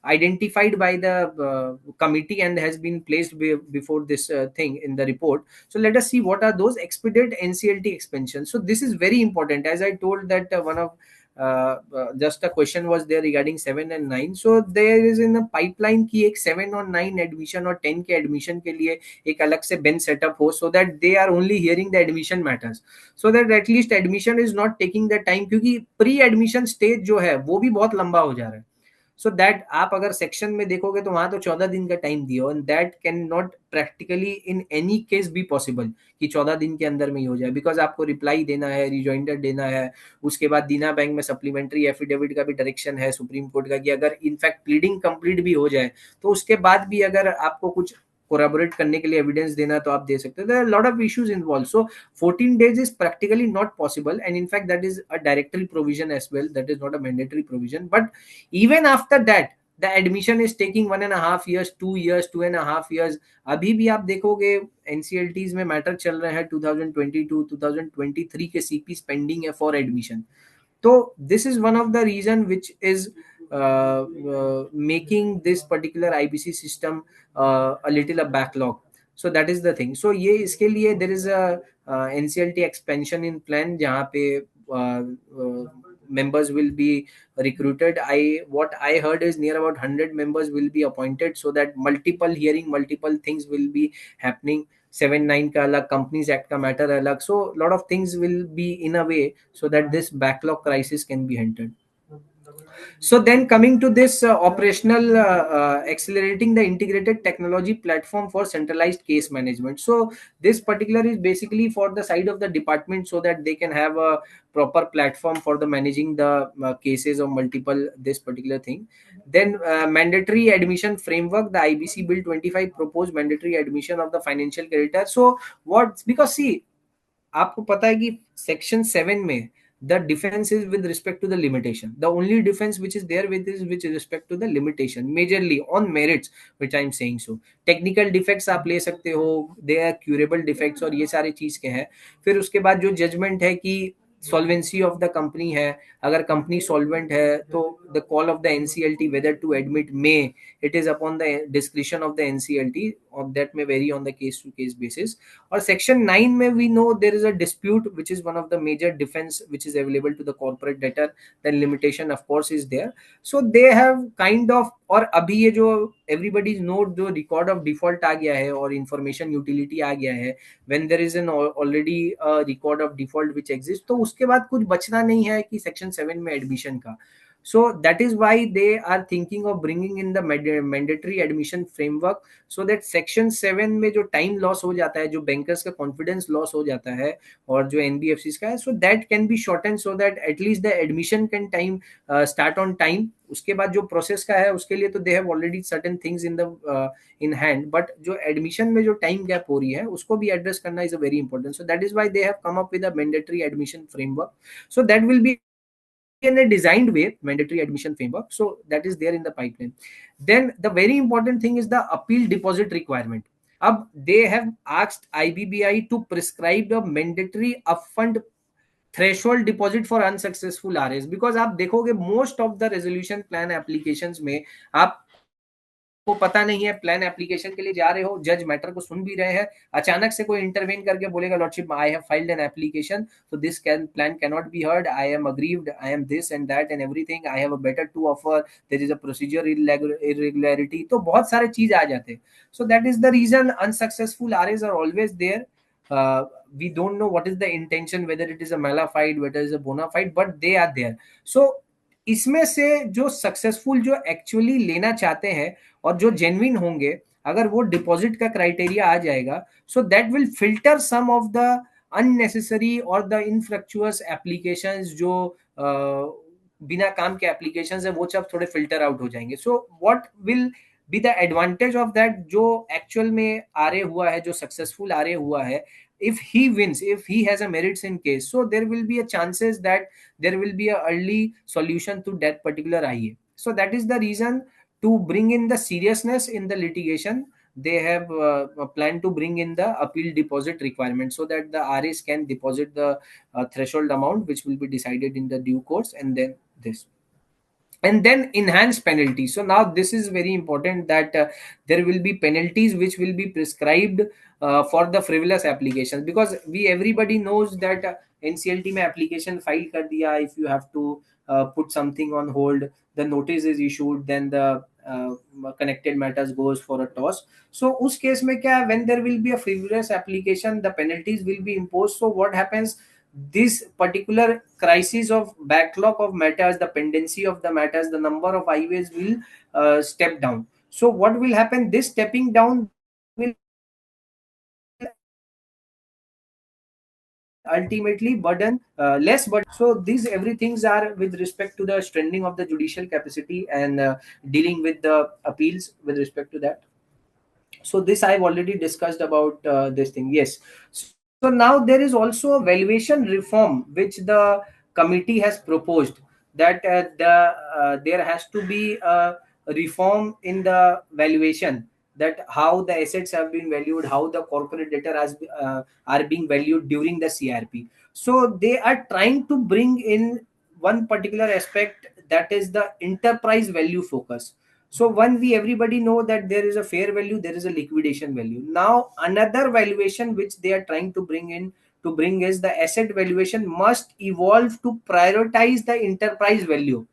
identified by the committee and has been placed before this thing in the report. So let us see what are those. Expedite NCLT expansion. So this is very important. As I told that one of just a question was there regarding 7 and 9. So there is in a pipeline की एक 7 और 9 admission और 10 के admission के लिए एक अलग से bench setup हो, so that they are only hearing the admission matters, so that at least admission is not taking the time, क्योंकि pre admission stage जो है वो भी बहुत लंबा हो जा रहा है. सो दैट आप अगर सेक्शन में देखोगे तो वहां तो 14 दिन का टाइम दिया, and that can not practically in any case be possible कि 14 दिन के अंदर में ही हो जाए, बिकॉज आपको रिप्लाई देना है, रिजॉइंडर देना है, उसके बाद दीना बैंक में सप्लीमेंट्री एफिडेविट का भी डायरेक्शन है सुप्रीम कोर्ट का कि अगर इनफैक्ट प्लीडिंग कंप्लीट भी हो जाए तो उसके बाद भी अगर आपको कुछ कोराबोरेट करने के लिए एविडेंस देना तो आप दे सकते हो. There are lot of issues involve. So 14 days is practically not possible, and in fact that is a directory provision as well, that is not a mandatory provision. But even after that the admission is taking 1.5 years, 2 years, 2.5 years. अभी भी आप देखोगे NCLTs में matter चल रहे हैं 2022 2023 के CPs pending है फॉर एडमिशन. तो this is one of the reason which is making this particular IBC system a little a backlog. So that is the thing. So ये इसके लिए there is a NCLT expansion in plan जहाँ पे members will be recruited. What I heard is near about 100 members will be appointed, so that multiple hearing, multiple things will be happening. 7(9) का अलग, Companies Act का matter अलग. So lot of things will be in a way so that this backlog crisis can be handled. So then coming to this operational accelerating the integrated technology platform for centralized case management. So this particular is basically for the side of the department, so that they can have a proper platform for the managing the cases of multiple this particular thing. Then mandatory admission framework, the IBC Bill 25 proposed mandatory admission of the financial creditor. So what, because see, आपको पता है कि section 7 में the defense is with respect to the limitation. The only defense which is there with is with respect to the limitation, majorly on merits, which I am saying. So technical defects आप ले सकते हो, they are curable defects, और ये सारी चीज के हैं. फिर उसके बाद जो जजमेंट है कि सॉल्वेंसी ऑफ द कंपनी है, अगर कंपनी सॉल्वेंट है तो the call of the NCLT whether to admit में, it is upon the description of the NCLT, और that may vary on the case to case basis. और section 9 में we know there is a dispute which is one of the major defence which is available to the corporate debtor, then limitation of course is there. So they have kind of, और अभी ये जो everybody's note जो record of default आ गया है और information utility आ गया है, when there is an already record of default which exist, तो उसके बाद कुछ बचना नहीं है कि सेक्शन 7 में एडमिशन का. So that is why they are thinking of bringing in the mandatory admission framework, so that section 7 में जो time loss हो जाता है, जो bankers का confidence loss हो जाता है, और जो NBFCs का है, so that can be shortened so that at least the admission can time start on time. उसके बाद जो process का है उसके लिए तो they have already certain things in the in hand, but जो admission में जो time gap हो रही है उसको भी address करना is a very important. So that is why they have come up with a mandatory admission framework. So that will be in a designed way, mandatory admission framework. So that is there in the pipeline. Then the very important thing is the appeal deposit requirement. Ab they have asked IBBI to prescribe a mandatory upfront threshold deposit for unsuccessful RAs, because आप देखोगे most of the resolution plan applications में आप को पता नहीं है, plan application के लिए जा रहे हो, जज मैटर को सुन भी रहे हैं, अचानक से कोई इंटरवेन करके बोलेगा lordship I have filed an application, so this plan can not be heard, I am aggrieved, I am this and that and everything, I have a better to offer, there is a procedure irregularity, तो बहुत सारे चीज आ जाते हैं. So that is the reason unsuccessful RAs are always there. We don't know what is the intention, whether it is a mala fide, whether it is a bona fide, but they are there. So इसमें से जो successful जो actually लेना चाहते हैं और जो genuine होंगे, अगर वो डिपॉजिट का क्राइटेरिया आ जाएगा, so that will filter some of the unnecessary और द इनफ्रक्चुअस एप्लीकेशंस, जो बिना काम के एप्लीकेशंस है, वो सब थोड़े फिल्टर आउट हो जाएंगे. So what will be the advantage of that, जो एक्चुअल में आरए हुआ है, जो सक्सेसफुल आरए हुआ है, if he wins, if he has a merits in case, so there will be a chances that there will be a early solution to that particular IA. So that is the reason, to bring in the seriousness in the litigation, they have planned to bring in the appeal deposit requirement, so that the RAs can deposit the threshold amount, which will be decided in the due course, and then this. And then enhanced penalties. So now this is very important, that there will be penalties which will be prescribed for the frivolous applications, because everybody knows that NCLT में application file कर दिया, if you have to put something on hold, the notice is issued, then the connected matters goes for a toss. So उस case में क्या, when there will be a frivolous application, the penalties will be imposed. So what happens, this particular crisis of backlog of matters, the pendency of the matters, the number of IVs will step down. So what will happen, this stepping down will ultimately burden less, but so these everythings are with respect to the strengthening of the judicial capacity and dealing with the appeals with respect to that. So this I've already discussed about this thing. Yes. So now there is also a valuation reform which the committee has proposed, that there has to be a reform in the valuation, that how the assets have been valued, how the corporate debtor are being valued during the CRP. So they are trying to bring in one particular aspect, that is the enterprise value focus. So when we everybody know that there is a fair value, there is a liquidation value. Now another valuation which they are trying to bring is the asset valuation must evolve to prioritize the enterprise value,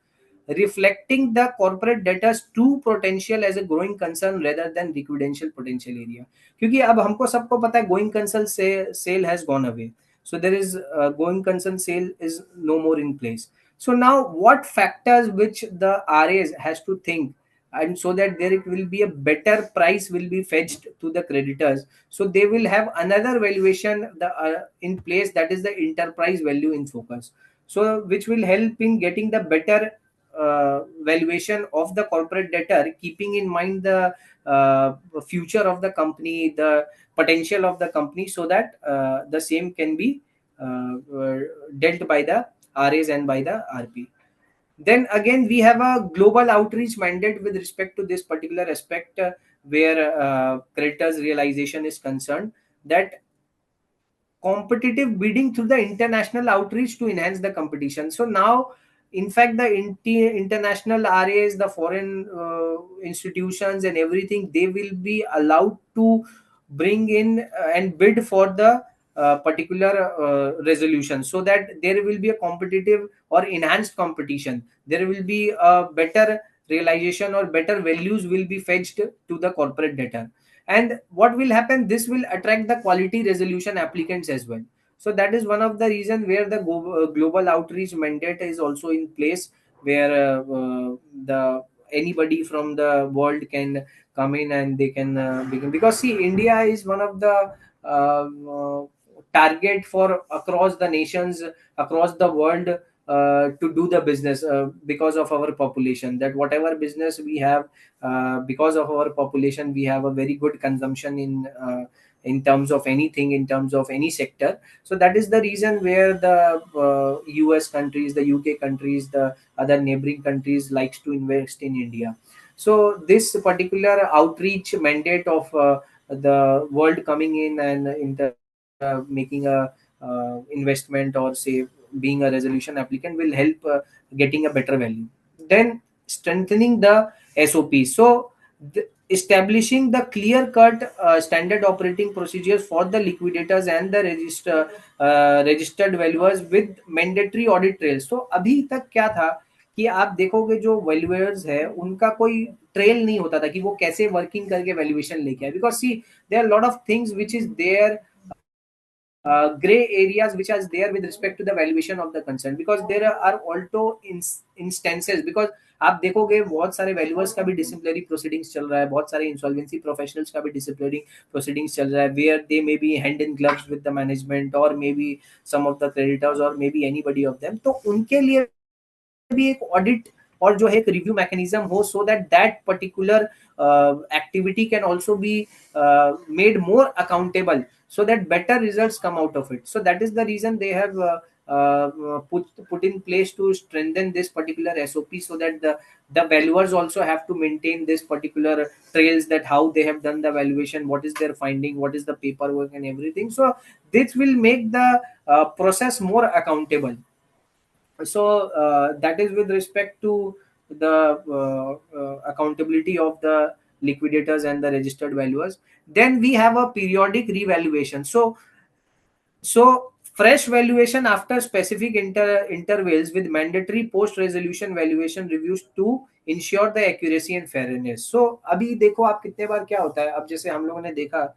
reflecting the corporate debtor's true potential as a growing concern rather than liquidation potential area. क्योंकि अब हमको सबको पता है going concern sale has gone away, so there is going concern sale is no more in place. So now what factors which the RAs has to think, and so that there will be a better price will be fetched to the creditors, so they will have another valuation in place, that is the enterprise value in focus, so which will help in getting the better valuation of the corporate debtor, keeping in mind the future of the company, the potential of the company, so that the same can be dealt by the RAs and by the RP. Then again, we have a global outreach mandate with respect to this particular aspect, where creditors realization is concerned, that competitive bidding through the international outreach to enhance the competition. So now, in fact, the international RAs, the foreign institutions and everything, they will be allowed to bring in and bid for the particular resolution, so that there will be a competitive or enhanced competition. There will be a better realization or better values will be fetched to the corporate debtor. And what will happen, this will attract the quality resolution applicants as well. So that is one of the reason where the global outreach mandate is also in place, where the anybody from the world can come in and they can begin, because see, India is one of the target for across the nations, across the world, to do the business, because of our population, that whatever business we have, because of our population, we have a very good consumption in terms of anything, in terms of any sector. So that is the reason where the US countries, the UK countries, the other neighboring countries likes to invest in India. So this particular outreach mandate of the world coming in and making a investment, or say being a resolution applicant, will help getting a better value. Then strengthening the SOP. So establishing the clear cut standard operating procedures for the liquidators and the registered valuers with mandatory audit trails. So अभी तक क्या था कि आप देखोगे जो valuers है उनका कोई ट्रेल नहीं होता था कि वो कैसे वर्किंग करके वैल्यूएशन लेके आए, because see there are lot of things which is there gray areas which are there with respect to the valuation of the concern, because there are also instances, because आप देखोगे बहुत सारे valuers का भी disciplinary proceedings चल रहा है, बहुत सारे इंसॉल्वेंसी प्रोफेशनल्स का भी डिसिप्लिनरी प्रोसीडिंग्स चल रहा है, where they may be hand in gloves with the management और may B some of the creditors और may be anybody of them. तो उनके लिए भी एक ऑडिट और जो है एक रिव्यू मैकेनिज्म हो, सो that particular activity can also be made more accountable, so that better results come out of it. So that is the reason they have put in place to strengthen this particular SOP, so that the valuers also have to maintain this particular trails, that how they have done the valuation, what is their finding, what is the paperwork and everything. So this will make the process more accountable. So that is with respect to the accountability of the liquidators and the registered valuers. Then we have a periodic revaluation. So fresh valuation after specific intervals with mandatory post resolution valuation reviews to ensure the accuracy and fairness. So अभी देखो आप कितने बार क्या होता है, अब जैसे हम लोगों ने देखा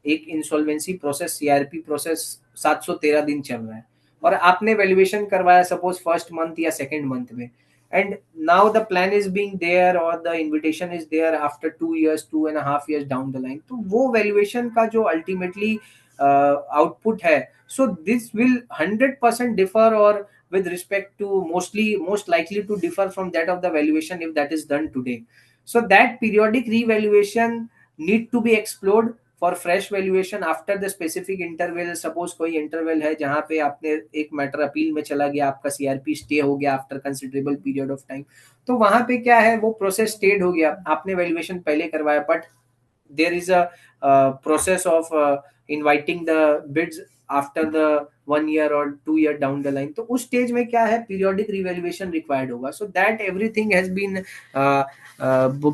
एक इंसॉल्वेंसी प्रोसेस, CRP प्रोसेस 713 दिन चल रहा है और आपने वैल्यूएशन करवाया सपोज फर्स्ट मंथ या सेकंड मंथ में, and now the plan is being there or the invitation is there after 2 years, 2.5 years down the line. तो वो valuation का जो ultimately output है, so this will 100% differ or with respect to most likely to differ from that of the valuation if that is done today. So that periodic revaluation need to be explored for fresh valuation after the specific interval. Suppose कोई interval है जहां पे आपने एक matter appeal में चला गया, आपका CRP स्टे हो गया after considerable period of time, तो वहां पे क्या है वो प्रोसेस स्टेड हो गया, आपने वैल्यूएशन पहले करवाया but there is a process of inviting the bids after the 1 year or 2 year down the line. तो उस स्टेज में क्या है, periodic revaluation required होगा. So that everything has been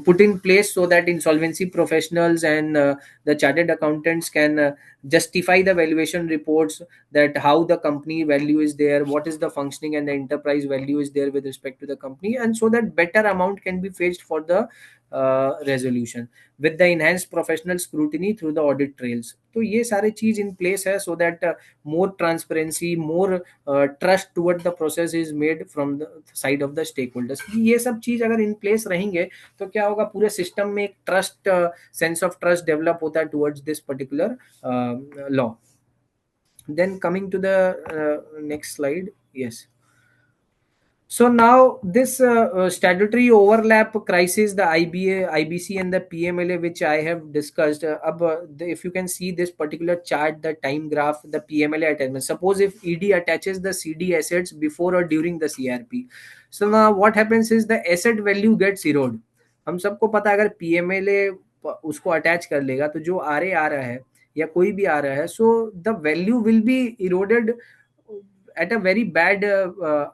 put in place so that insolvency professionals and the chartered accountants can justify the valuation reports, that how the company value is there, what is the functioning and the enterprise value is there with respect to the company, and so that better amount can be fetched for the resolution with the enhanced professional scrutiny through the audit trails. तो ये सारे चीज in place है so that more transparency, more trust toward the process is made from the side of the stakeholders. ये सब चीज अगर in place रहेंगे तो क्या होगा, पूरे सिस्टम में एक trust, sense of trust develop होता है towards this particular law. Then coming to the next slide. Yes. So now this statutory overlap crisis, the IBA, IBC and the PMLA, which I have discussed. If you can see this particular chart, the time graph, the PMLA attachment. Suppose if ED attaches the CD assets before or during the CRP. So now what happens is the asset value gets eroded. हम सबको पता है अगर PMLA उसको attach कर लेगा तो जो RA आ रहा है या कोई भी आ रहा है, so the value will be eroded at a very bad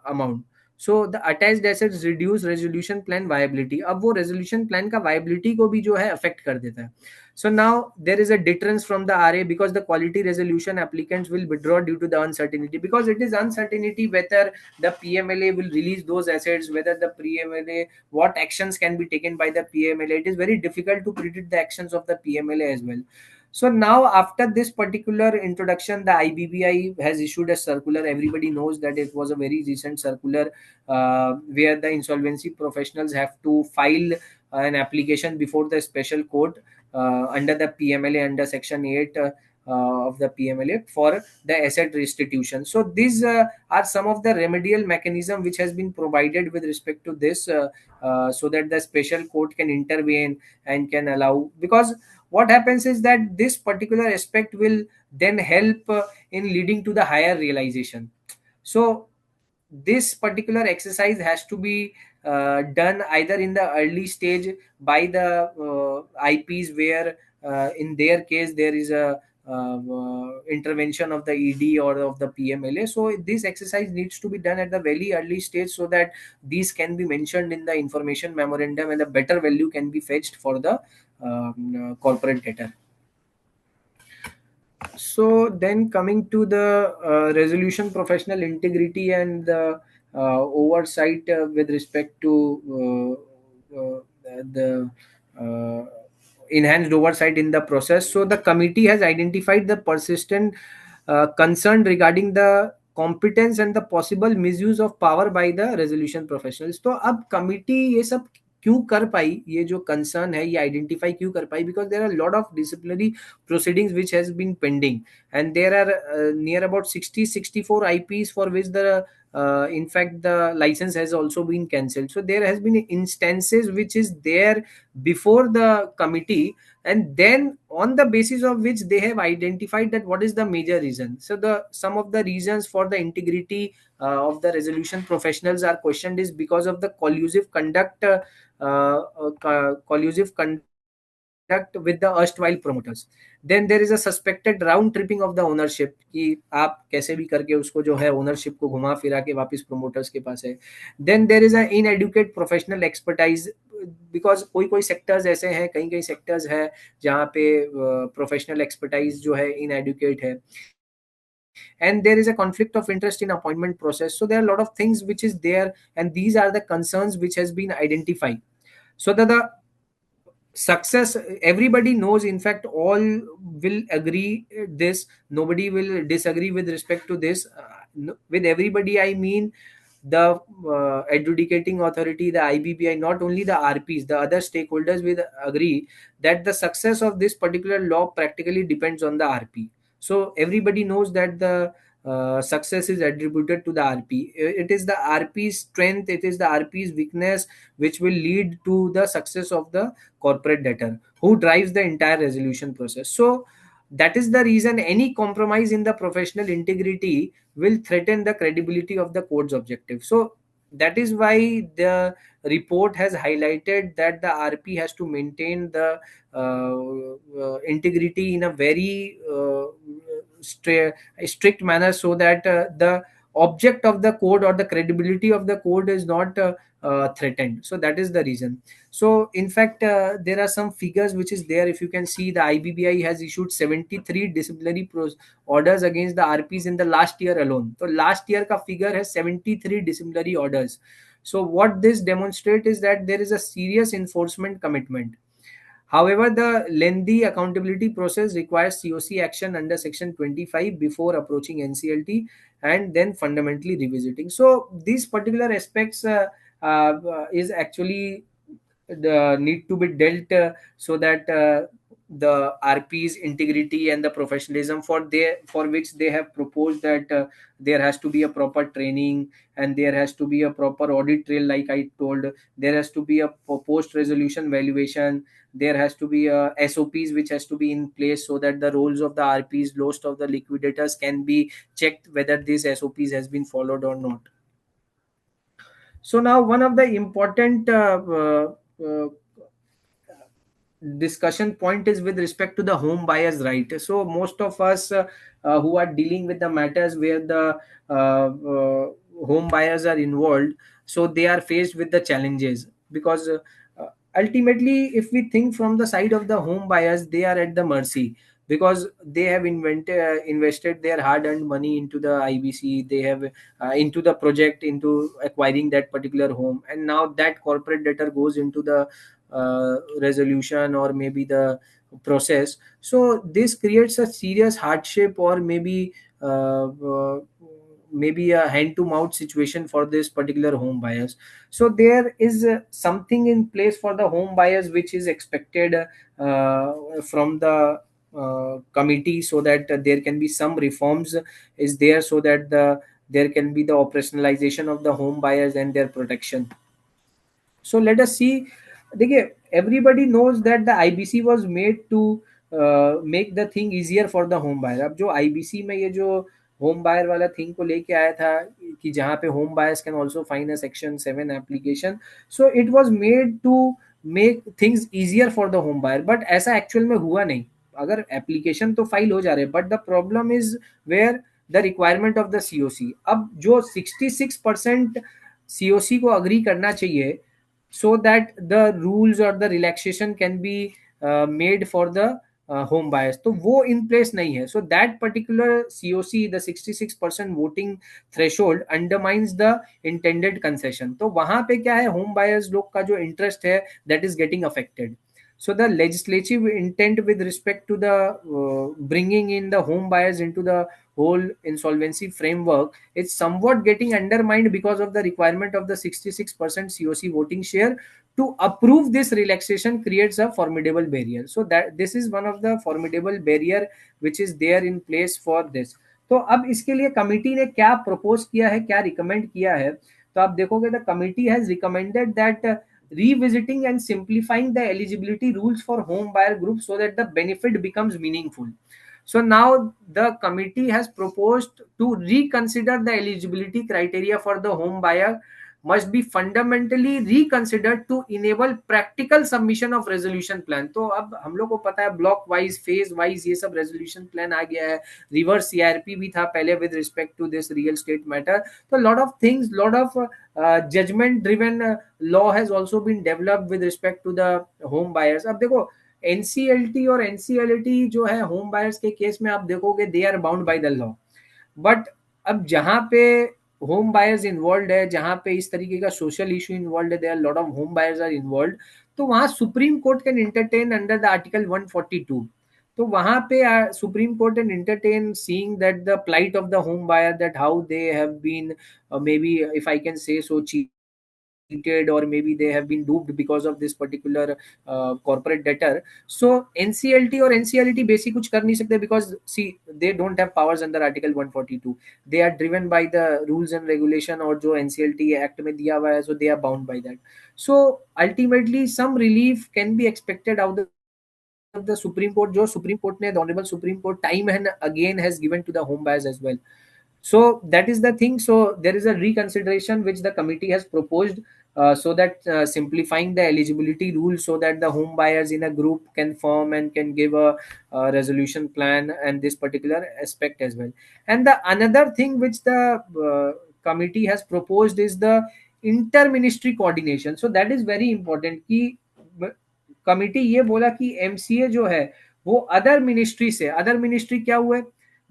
amount. So the attached assets reduce resolution plan viability. अब वो resolution plan का viability को भी जो है affect कर देता है. So now there is a deterrence from the RA because the quality resolution applicants will withdraw due to the uncertainty, because it is uncertainty whether the PMLA will release those assets, whether the PMLA, what actions can be taken by the PMLA. It is very difficult to predict the actions of the PMLA as well. So now after this particular introduction, the IBBI has issued a circular. Everybody knows that it was a very recent circular where the insolvency professionals have to file an application before the special court under the PMLA, under section 8 of the PMLA for the asset restitution. So these are some of the remedial mechanism which has been provided with respect to this so that the special court can intervene and can allow, because what happens is that this particular aspect will then help in leading to the higher realization. So this particular exercise has to be done either in the early stage by the IPs where in their case there is a intervention of the ED or of the PMLA. So this exercise needs to be done at the very early stage so that these can be mentioned in the information memorandum and a better value can be fetched for the corporate debtor. So then coming to the resolution professional integrity and the oversight with respect to the enhanced oversight in the process. So the committee has identified the persistent concern regarding the competence and the possible misuse of power by the resolution professionals. तो अब committee ये सब क्यों कर पाई, ये जो concern है ये आइडेंटिफाई क्यों कर पाई, because there are lot of disciplinary proceedings which has been pending and there are near about 64 IPs for which the in fact the license has also been cancelled. So there has been instances which is there before the committee, and then on the basis of which they have identified that what is the major reason. So the some of the reasons for the integrity of the resolution professionals are questioned is because of the collusive conduct with the erstwhile promoters. Then there is a suspected round tripping of the ownership कि आप कैसे भी करके उसको जो है ownership को घुमा फिरा के वापस promoters के पास है. Then there is an inadequate professional expertise because कोई sectors ऐसे हैं, कई sectors है जहाँ पे professional expertise जो है inadequate है. And there is a conflict of interest in appointment process. So there are a lot of things which is there, and these are the concerns which has been identified. So that the success, everybody knows, in fact all will agree this, nobody will disagree with respect to this. With everybody I mean the adjudicating authority, the IBBI, not only the RPs, the other stakeholders will agree that the success of this particular law practically depends on the RP. So everybody knows that the success is attributed to the RP. It is the RP's strength, it is the RP's weakness which will lead to the success of the corporate debtor who drives the entire resolution process. So that is the reason any compromise in the professional integrity will threaten the credibility of the court's objective. So that is why the report has highlighted that the RP has to maintain the integrity in a very strict manner, so that the object of the code or the credibility of the code is not threatened. So that is the reason. So in fact, there are some figures which is there. If you can see, the IBBI has issued 73 disciplinary orders against the RPs in the last year alone. So last year ka figure has 73 disciplinary orders. So what this demonstrates is that there is a serious enforcement commitment. However, the lengthy accountability process requires COC action under Section 25 before approaching NCLT and then fundamentally revisiting. So these particular aspects is actually the need to be dealt, so that the RP's integrity and the professionalism for which they have proposed that there has to be a proper training, and there has to be a proper audit trail, like I told. There has to be a post resolution valuation. There has to be SOPs which has to be in place, so that the roles of the RPs, lost of the liquidators, can be checked whether these SOPs has been followed or not. So now one of the important discussion point is with respect to the home buyers right. So most of us who are dealing with the matters where the home buyers are involved, so they are faced with the challenges, because ultimately, if we think from the side of the home buyers, they are at the mercy, because they have invested their hard-earned money into the IBC. They have into the project, into acquiring that particular home, and now that corporate debtor goes into the resolution or maybe the process. So this creates a serious hardship, or maybe a hand to mouth situation for this particular home buyers. So there is something in place for the home buyers which is expected from the committee, so that there can be some reforms is there, so that there can be the operationalization of the home buyers and their protection. So let us see. देखिए, everybody knows that the IBC was made to make the thing easier for the home buyer. अब जो IBC में ये जो home buyer वाला thing को लेके आया था, कि जहाँ पे home buyers can also fine a section 7 application, so it was made to make things easier for the home buyer, but ऐसा एक्चुअल में हुआ नहीं. अगर एप्लीकेशन तो फाइल हो जा रहे, but the problem is where the requirement of the COC. अब जो 66% COC को अग्री करना चाहिए, so that the rules or the relaxation can be made for the home buyers, तो वो in place नहीं है. So that particular COC, the 66% voting threshold, undermines the intended concession. तो वहां पे क्या है, home buyers लोग का जो interest है, that is getting affected. So the legislative intent with respect to the bringing in the home buyers into the whole insolvency framework is somewhat getting undermined because of the requirement of the 66% COC voting share. To approve this relaxation creates a formidable barrier. So that this is one of the formidable barrier which is there in place for this. तो अब इसके लिए committee ने क्या propose किया है, क्या recommend किया है, तो आप देखोगे the committee has recommended that revisiting and simplifying the eligibility rules for home buyer groups so that the benefit becomes meaningful. So now the committee has proposed to reconsider the eligibility criteria for the home buyer must be fundamentally reconsidered to enable practical submission of resolution plan. तो अब हम लोग को पता है block wise, phase wise ये सब resolution plan आ गया है. रिवर्स CRP भी था पहले with respect to this real estate matter. तो lot of things, lot of judgement driven law has also been developed with respect to the home buyers. अब देखो NCLT और NCLT जो है होम बायर्स के केस में आप देखोगे they are bound by the law. But अब जहां पे होम बायर्स इन्वॉल्व है, जहां पे इस तरीके का सोशल इशू इन्वॉल्व है, there are lot of home buyers are involve, तो वहां Supreme Court can entertain under the article 142. तो वहां पे Supreme Court can entertain seeing that the plight of the home buyer, that how they have been maybe if I can say so cheated, or maybe they have been duped because of this particular corporate debtor. So NCLT और NCLT basic कुछ कर नहीं सकते, because see they don't have powers under article 142. They are driven by the rules and regulation और जो NCLT act में दिया हुआ है, so they are bound by that. So ultimately some relief can be expected out of the Supreme Court, जो Supreme Court ने, the Honorable Supreme Court time and again has given to the home buyers as well. So that is the thing. So there is a reconsideration which the committee has proposed, so that simplifying the eligibility rules so that the home buyers in a group can form and can give a resolution plan and this particular aspect as well. And the another thing which the committee has proposed is the inter-ministry coordination. So that is very important कि committee ये बोला कि MCA जो है वो other ministry से, other ministry क्या हुआ,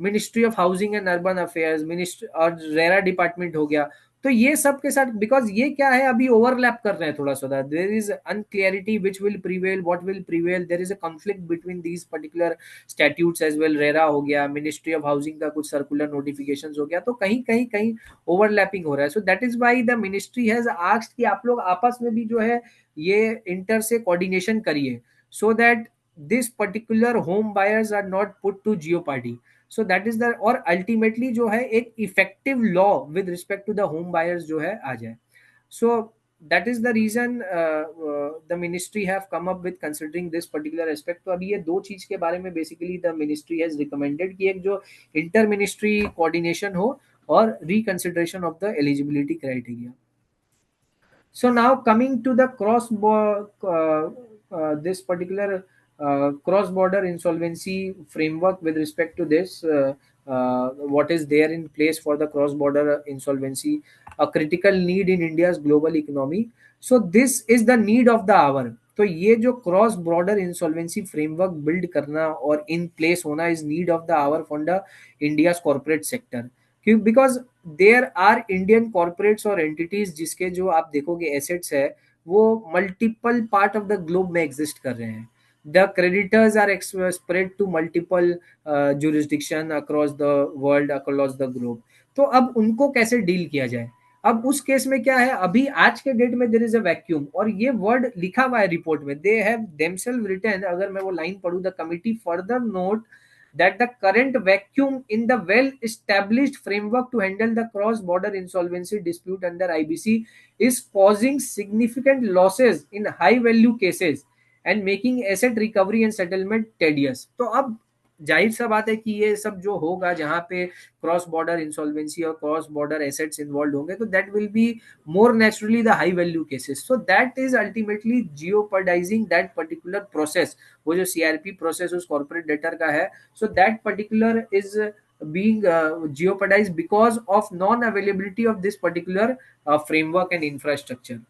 ministry of housing and urban affairs, ministry और रेरा डिपार्टमेंट हो गया, तो ये सब के साथ, बिकॉज ये क्या है अभी ओवरलैप कर रहे हैं थोड़ा सा, there is unclarity which will prevail, what will prevail, there is a conflict between these particular statutes as well, RERA हो गया, मिनिस्ट्री ऑफ हाउसिंग का कुछ सर्कुलर नोटिफिकेशंस हो गया, तो कहीं कहीं कहीं ओवरलैपिंग हो रहा है. So that is why the ministry has asked कि आप लोग आपस में भी जो है ये इंटर से कोऑर्डिनेशन करिए, so that this particular home buyers are not put to jeopardy. So that is the, और अल्टीमेटली जो है एक effective law with respect to the home buyers जो है आ जाए. So that is the reason the ministry have come up with considering this particular aspect. तो अभी ये दो चीज के बारे में basically the ministry has recommended कि एक जो इंटर मिनिस्ट्री कोऑर्डिनेशन हो और reconsideration of the eligibility criteria. So now coming to the this particular cross-border insolvency framework with respect to this, what is there in place for the cross-border insolvency, a critical need in India's global economy. So this is the need of the hour. तो ये जो cross border insolvency framework build करना और in place होना is need of the hour for the India's corporate sector, because there are Indian corporates और entities जिसके जो आप देखोगे एसेट्स है वो multiple part of the globe में एग्जिस्ट कर रहे हैं. The creditors are spread to multiple jurisdiction across the world, across the globe. तो अब उनको कैसे डील किया जाए. अब उस केस में क्या है, अभी आज के डेट में देयर इज अ वैक्यूम, और ये वर्ड लिखा हुआ है रिपोर्ट में, दे हैव देमसेल्फ रिटन, अगर मैं वो लाइन पढ़ूं, the committee further note that the current vacuum in the well-established framework to handle the cross-border insolvency dispute under IBC is causing significant losses in high-value cases and making asset recovery and settlement tedious. तो अब जाहिर सा बात है कि ये सब जो होगा जहां पे क्रॉस बॉर्डर इंसॉल्वेंसी और क्रॉस बॉर्डर एसेट्स इन्वॉल्व होंगे, तो that will be more naturally the high value cases. So that is ultimately jeopardizing that particular process. वो जो सीआरपी प्रोसेस उस कॉर्पोरेट डेटर का है, so that particular is being jeopardized because of non-availability of this particular framework and infrastructure.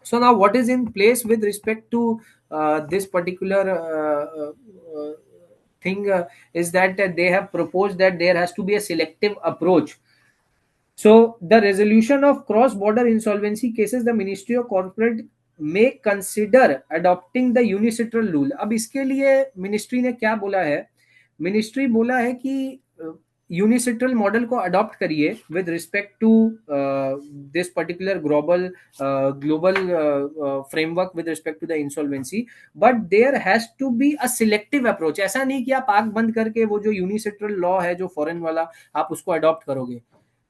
So now what is in place with respect to this particular thing is that they have proposed that there has to be a selective approach. So the resolution of cross-border insolvency cases, the Ministry of Corporate may consider adopting the unilateral rule. अब इसके लिए ministry ने क्या बोला है, ministry बोला है कि यूनिसेट्रल मॉडल को अडॉप्ट करिए with respect to this particular global framework with respect to the insolvency, but there has to be a selective approach. ऐसा नहीं कि आप आंख बंद करके वो जो यूनिसेट्रल लॉ है जो फॉरेन वाला आप उसको अडॉप्ट करोगे,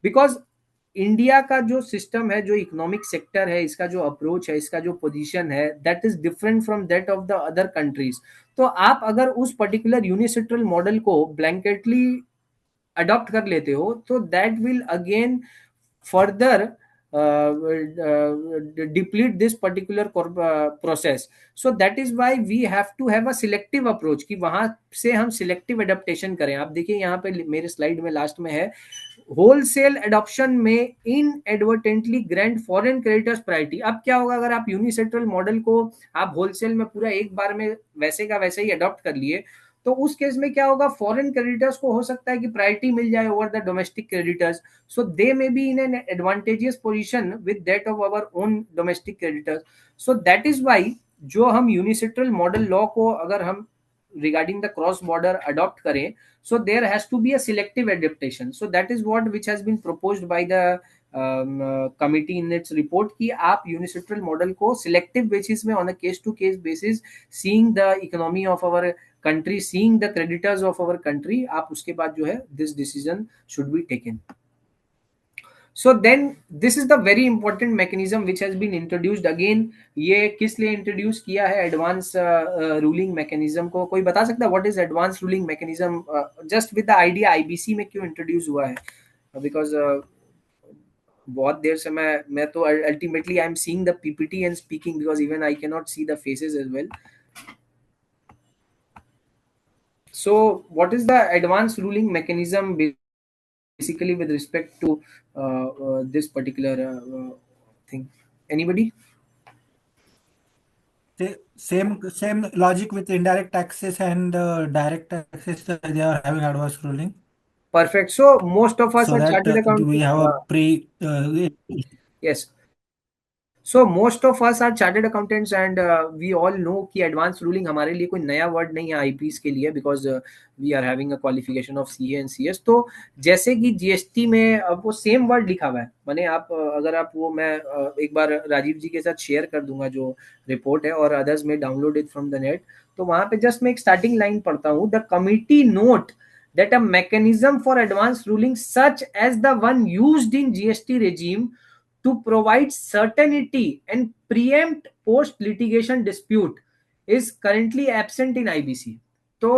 बिकॉज इंडिया का जो सिस्टम है, जो इकोनॉमिक सेक्टर है, इसका जो अप्रोच है, इसका जो पोजीशन है, that is different from that of the other countries. तो आप अगर उस पर्टिकुलर यूनिसेट्रल मॉडल को ब्लैंकेटली अडॉप्ट कर लेते हो तो that will again further deplete this particular process. So that is why we have to have a selective approach कि वहां से हम selective adaptation करें. आप देखिए यहाँ पे मेरे स्लाइड में लास्ट में है, होलसेल एडॉप्शन में inadvertently grant foreign creditors priority. अब क्या होगा अगर आप यूनिसेट्रल मॉडल को आप होलसेल में पूरा एक बार में वैसे का वैसे ही अडॉप्ट कर लिए, तो उस केस में क्या होगा, फॉरेन क्रेडिटर्स को हो सकता है कि प्रायोरिटी मिल जाए over the domestic creditors. So they may be in an advantageous position with that of our own domestic creditors. So that is why जो हम यूनिसेट्रल मॉडल लॉ को अगर हम regarding the cross border adopt करें, so there has to be a selective adaptation. So that is what which has been proposed by the committee in its report कि आप unilateral model को selective basis में on a case to case basis, seeing the economy of our country, seeing the creditors of our country, आप उसके बाद जो है this decision should be taken. So then this is the very important mechanism which has been introduced again. ये किस लिए introduce किया है एडवांस रूलिंग मैकेनिज्म को? कोई बता सकता है what is advance ruling mechanism? Just with the idea IBC में क्यों इंट्रोड्यूस हुआ है? बिकॉज बहुत देर से मैं तो ultimately I am seeing the PPT and speaking because even I can not see the faces as well. So what is the advanced ruling mechanism basically with respect to this particular thing? Anybody?
Same logic with indirect taxes and direct taxes. They are having advanced ruling.
Perfect. So most of us
So
are
that
chartered accountants.
we have a
Yes. So most of us are chartered accountants and we all know कि advanced ruling हमारे लिए कोई नया word नहीं है IPs के लिए because we are having a qualification of CA and CS. तो जैसे कि GST में अब वो सेम वर्ड लिखा हुआ है, माने आप अगर आप वो मैं एक बार राजीव जी के साथ शेयर कर दूंगा जो रिपोर्ट है और अदर्स में download it from the net. तो वहां पे जस्ट मैं एक स्टार्टिंग लाइन पढ़ता हूँ. The committee note that a mechanism for advanced ruling such as the one used in GST regime to provide certainty and preempt post litigation dispute is currently absent in IBC. तो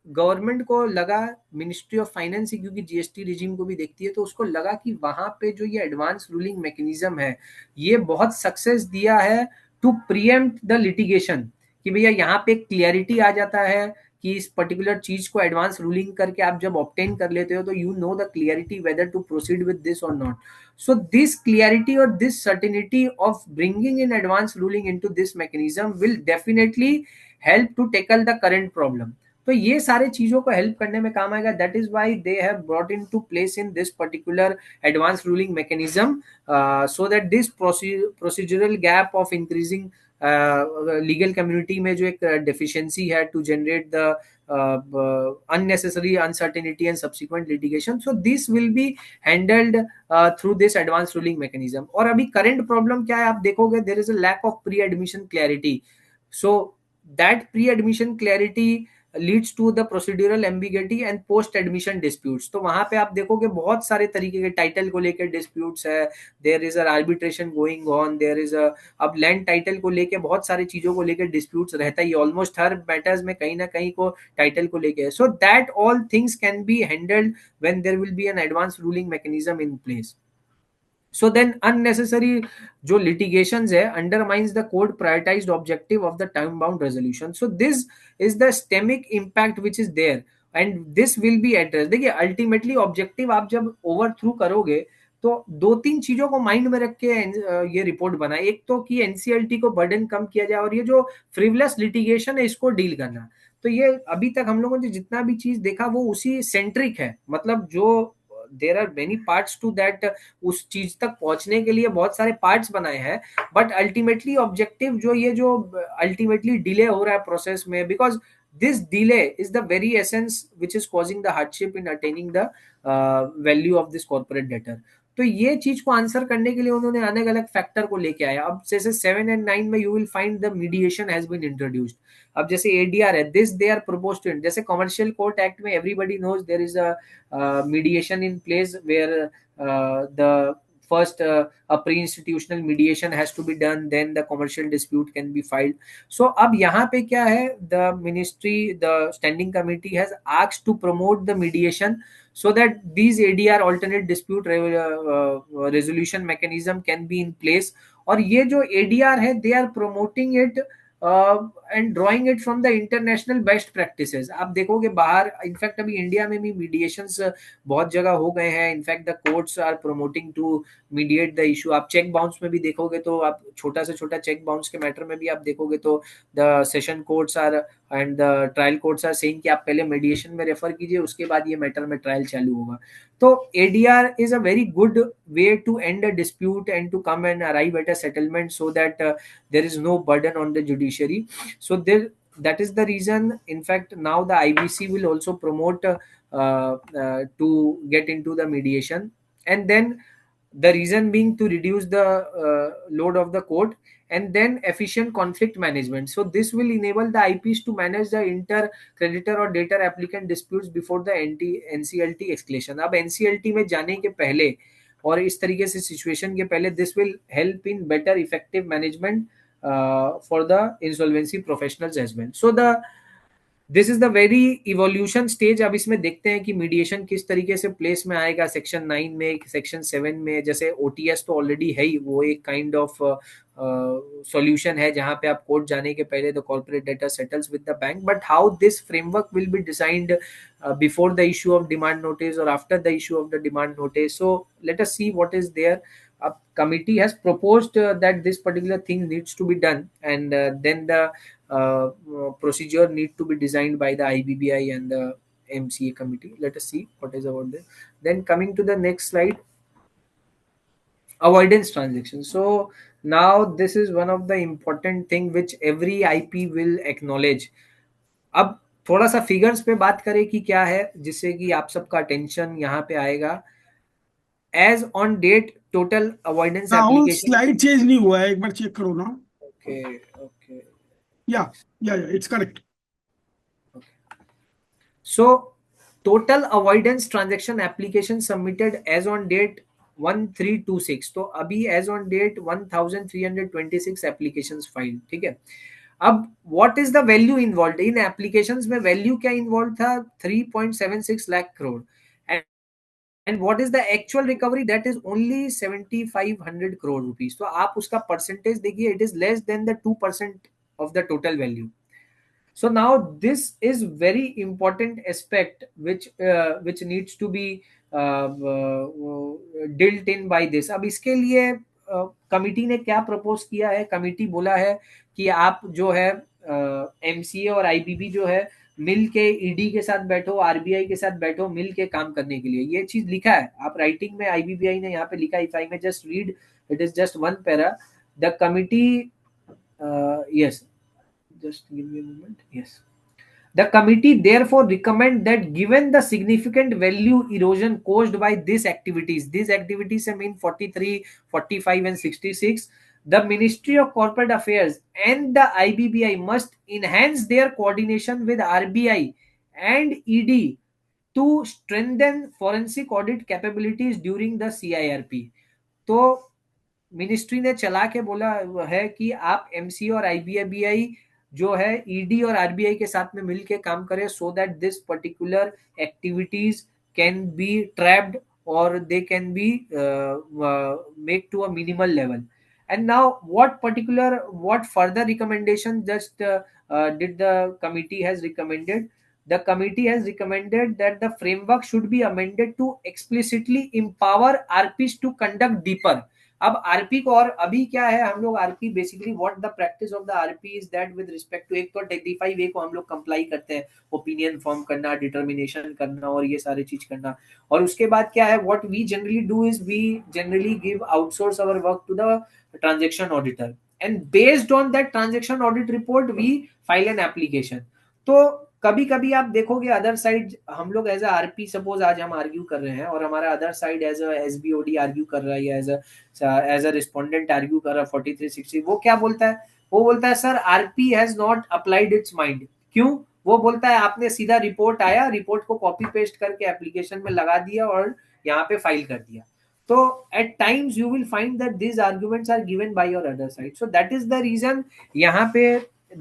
government को लगा, ministry of finance क्योंकि GST regime को भी देखती है, तो उसको लगा कि वहां पे जो ये एडवांस रूलिंग मैकेनिज्म है ये बहुत सक्सेस दिया है टू प्रीएम्प्ट द लिटिगेशन, कि भैया यहाँ पे क्लियरिटी आ जाता है कि इस पर्टिकुलर चीज को एडवांस रूलिंग करके आप जब ऑब्टेन कर लेते हो तो you know the clarity whether to proceed with this और not. So this clarity or this certainty of bringing in advance ruling into this mechanism will definitely help to tackle the current problem. तो ये सारे चीजों को help करने में काम आएगा. That is why they have brought in to place in this particular advance ruling mechanism so that this procedural gap of increasing legal community में जो एक डेफिशिएंसी है to generate the unnecessary uncertainty and subsequent litigation, so this will be handled through this advanced ruling mechanism. और अभी current problem क्या है आप देखोगे, there is a lack of pre-admission clarity. So that pre-admission clarity leads to the procedural ambiguity and post admission disputes. तो वहां पे आप देखोगे बहुत सारे तरीके के टाइटल को लेकर डिस्प्यूट्स है, there is arbitration going on, there is अब लैंड टाइटल को लेके बहुत सारी चीजों को लेकर डिस्प्यूट्स रहता है, ऑलमोस्ट हर मैटर्स में कहीं ना कहीं को टाइटल को लेके. So that all things can be handled when there will be an advance ruling mechanism in place. So then unnecessary जो litigations है undermines the court prioritized objective of the time bound resolution. So this is the systemic impact which is there and this will be addressed. देखिए ultimately objective आप जब overthrow करोगे तो दो तीन चीजों को माइंड में रख के ये रिपोर्ट बना. एक तो कि एनसीएलटी को बर्डन कम किया जाए और ये जो फ्रिवलेस लिटिगेशन है इसको डील करना. तो ये अभी तक हम लोगों ने जितना भी चीज देखा वो उसी सेंट्रिक है, मतलब जो there are many parts to that, उस चीज तक पहुंचने के लिए बहुत सारे पार्ट्स बनाए हैं, बट अल्टीमेटली ऑब्जेक्टिव जो ये जो अल्टीमेटली डिले हो रहा है प्रोसेस में, because this delay is the very essence which is causing the hardship in attaining the value of this corporate debtor. तो ये चीज को आंसर करने के लिए उन्होंने अलग अलग फैक्टर को लेके आया. अब जैसे 7 and 9 में you will find the mediation has been introduced. अब जैसे एडीआर है, this they are proposed to, जैसे कमर्शियल कोर्ट एक्ट में everybody knows there is a mediation in place where the first a pre-institutional mediation has to be done, then the commercial dispute can be filed. So अब यहाँ पे क्या है, the ministry, the standing committee has asked to promote the mediation so that these ADR alternate dispute resolution mechanism can be in place. और ये जो ADR है they are promoting it and drawing it from the international best practices. आप देखोगे बाहर, in fact अभी India में भी मीडिएशंस बहुत जगह हो गए हैं. In fact the courts are promoting to mediate the issue. आप चेक बाउंस में भी देखोगे तो आप छोटा से छोटा चेक बाउंस के मैटर में भी आप देखोगे तो the session courts are and the trial courts are saying कि आप पहले मीडिएशन में रेफर कीजिए, उसके बाद ये मैटर में ट्रायल चालू होगा. तो ADR is a very good way to end a dispute and to come and arrive at a settlement so that there is no burden on the judiciary. So that is the reason, in fact, now the IBC will also promote to get into the mediation, and then the reason being to reduce the load of the court, and then efficient conflict management. So this will enable the IPs to manage the inter-creditor or debtor-applicant disputes before the NCLT escalation. अब NCLT में जाने के पहले और इस तरीके से situation के पहले this will help in better effective management for the insolvency professionals as well. So the this is the very evolution stage. अब इसमें देखते हैं कि मीडिएशन किस तरीके से प्लेस में आएगा सेक्शन 9 में, सेक्शन 7 में. जैसे ओटीएस तो ऑलरेडी है ही, वो एक काइंड ऑफ सॉल्यूशन है जहां पे आप कोर्ट जाने के पहले the corporate debtor settles with the bank. But how this framework will be designed before the issue of demand notice और after the issue of the demand notice. So let us see what is there. A committee has proposed that this particular thing needs to be done, and then the procedure need to be designed by the IBBI and the MCA committee. Let us see what is about this. Then coming to the next slide, avoidance transaction. So now this is one of the important thing which every IP will acknowledge. अब थोड़ा सा figures पे बात करें कि क्या है, जिससे कि आप सबका अटेंशन यहाँ पे आएगा. As on date, total avoidance
Rahul
application.
Slide change नहीं हुआ है, एक बार चेक करो ना.
Okay.
या it's correct.
So total avoidance transaction application submitted as on date 1326. तो अभी as on date 1326 applications filed. ठीक है. अब what is the value involved in applications में? value क्या involved था? 3.76 lakh crore. And what is the actual recovery? That is only 7500 crore rupees. तो आप उसका परसेंटेज देखिए, it is less than the 2% of the total value. So now this is very important aspect which needs to be dealt in by this. अब इसके लिए committee ने क्या propose किया है? कमिटी बोला है कि आप जो है एमसीए और आईबीबी जो है मिल के ईडी के साथ बैठो, आरबीआई के साथ बैठो, मिल के काम करने के लिए. ये चीज लिखा है आप राइटिंग में, आईबीबीआई ने यहाँ पे लिखा है. इफ आई में just read, it is just one para. The committee, yes, just give me a moment. Yes, the committee therefore recommend that given the significant value erosion caused by these activities I mean 43, 45 and 66, the Ministry of Corporate Affairs and the IBBI must enhance their coordination with RBI and ED to strengthen forensic audit capabilities during the CIRP. तो ministry ने चला के बोला है कि आप MC और IBI जो है ईडी और आरबीआई के साथ में मिलके काम करें, so that this particular activities can be trapped और they can be make to a minimal level. And now what further recommendation just did the committee has recommended? The committee has recommended that the framework should be amended to explicitly empower RPs to conduct deeper. अब RP को, और अभी क्या है, हम लोग RP basically what the practice of the RP is that with respect to, एक तो 35A को हम लोग कंप्लाई करते हैं, ओपिनियन फॉर्म करना, डिटर्मिनेशन करना और ये सारी चीज करना. और उसके बाद क्या है, what we generally do is we generally give outsource our work to the transaction auditor, and based on that transaction audit report we file an application. तो कभी कभी आप देखोगे अदर साइड, हम लोग एज अ आरपी, सपोज आज हम argue कर रहे हैं और हमारा other side as a SBOD argue कर रहा है या एज अ रिस्पोंडेंट आर्ग्यू कर रहा है 4360, वो क्या बोलता है? वो बोलता है sir RP has not applied it's mind. क्यों? वो बोलता है आपने सीधा रिपोर्ट आया, रिपोर्ट को कॉपी पेस्ट करके एप्लीकेशन में लगा दिया और यहाँ पे फाइल कर दिया. So at times you will find that these arguments are given by your other side. So that is the reason यहाँ पे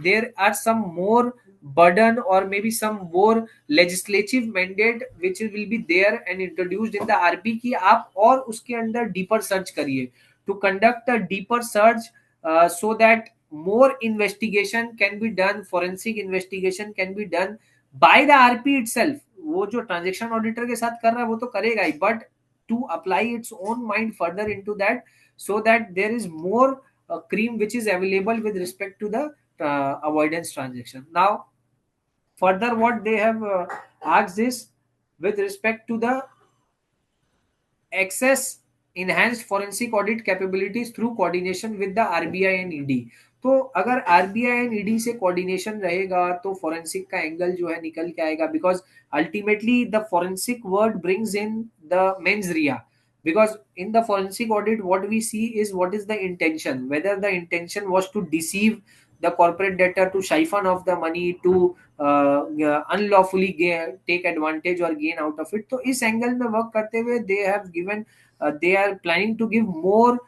there are some more burden or maybe some more legislative mandate which will be there and introduced in the RP कि आप और उसके अंदर deeper search करिए, to conduct a deeper search so that more investigation can be done, forensic investigation can be done by the RP itself. वो जो transaction auditor के साथ कर रहा है वो तो करेगा ही, but to apply its own mind further into that, so that there is more cream which is available with respect to the avoidance transaction. Now further what they have asked is with respect to the access enhanced forensic audit capabilities through coordination with the RBI and ED. तो अगर RBI and ED से coordination रहेगा तो forensic का angle जो है निकल के आएगा, because ultimately the forensic word brings in the mains Riya, because in the forensic audit what we see is what is the intention, whether the intention was to deceive the corporate debtor to siphon off the money, to unlawfully take advantage or gain out of it. तो इस angle में work करते हुए they have given they are planning to give more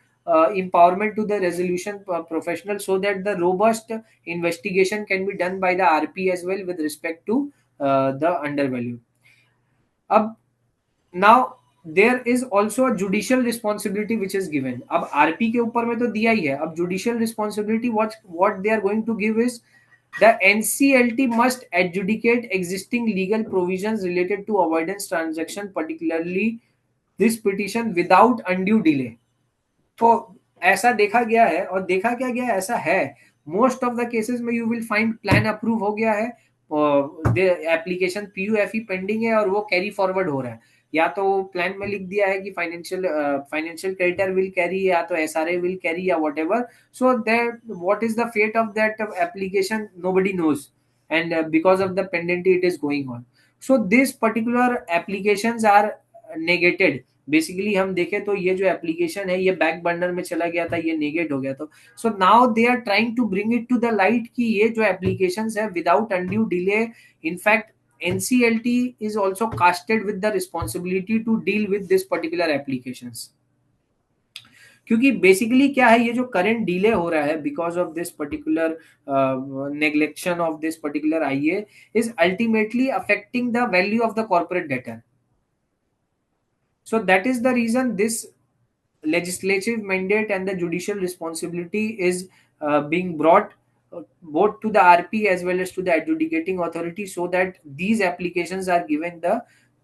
empowerment to the resolution professional, so that the robust investigation can be done by the RP as well with respect to the undervalue. अब now there is also a judicial responsibility which is given. अब RP के ऊपर में तो दिया ही है, अब judicial responsibility what they are going to give is the NCLT must adjudicate existing legal provisions related to avoidance transaction, particularly this petition, without undue delay. तो ऐसा देखा गया है, और देखा क्या गया ऐसा है, मोस्ट ऑफ द केसेस में you will find plan approve हो गया है, एप्लीकेशन PUFE पेंडिंग है और वो कैरी फॉरवर्ड हो रहा है, या तो प्लान में लिख दिया है कि फाइनेंशियल क्रेडिटर विल कैरी, या तो SRA विल कैरी, या whatever. So that what is the fate of that application, nobody knows, and because of the pendency it is going on. So this particular applications are negated. Basically हम देखें तो ये जो application है ये back burner में चला गया था, ये नेगेट हो गया था. So now they are trying to bring it to the light कि ये जो एप्लीकेशंस है without undue delay, in fact NCLT is also casted with the responsibility to deal with this particular applications. क्योंकि बेसिकली क्या है, ये जो करंट डिले हो रहा है because of this particular neglection of this particular IA is ultimately affecting the value of the corporate debtor. So that is the reason this legislative mandate and the judicial responsibility is being brought both to the RP as well as to the adjudicating authority, so that these applications are given the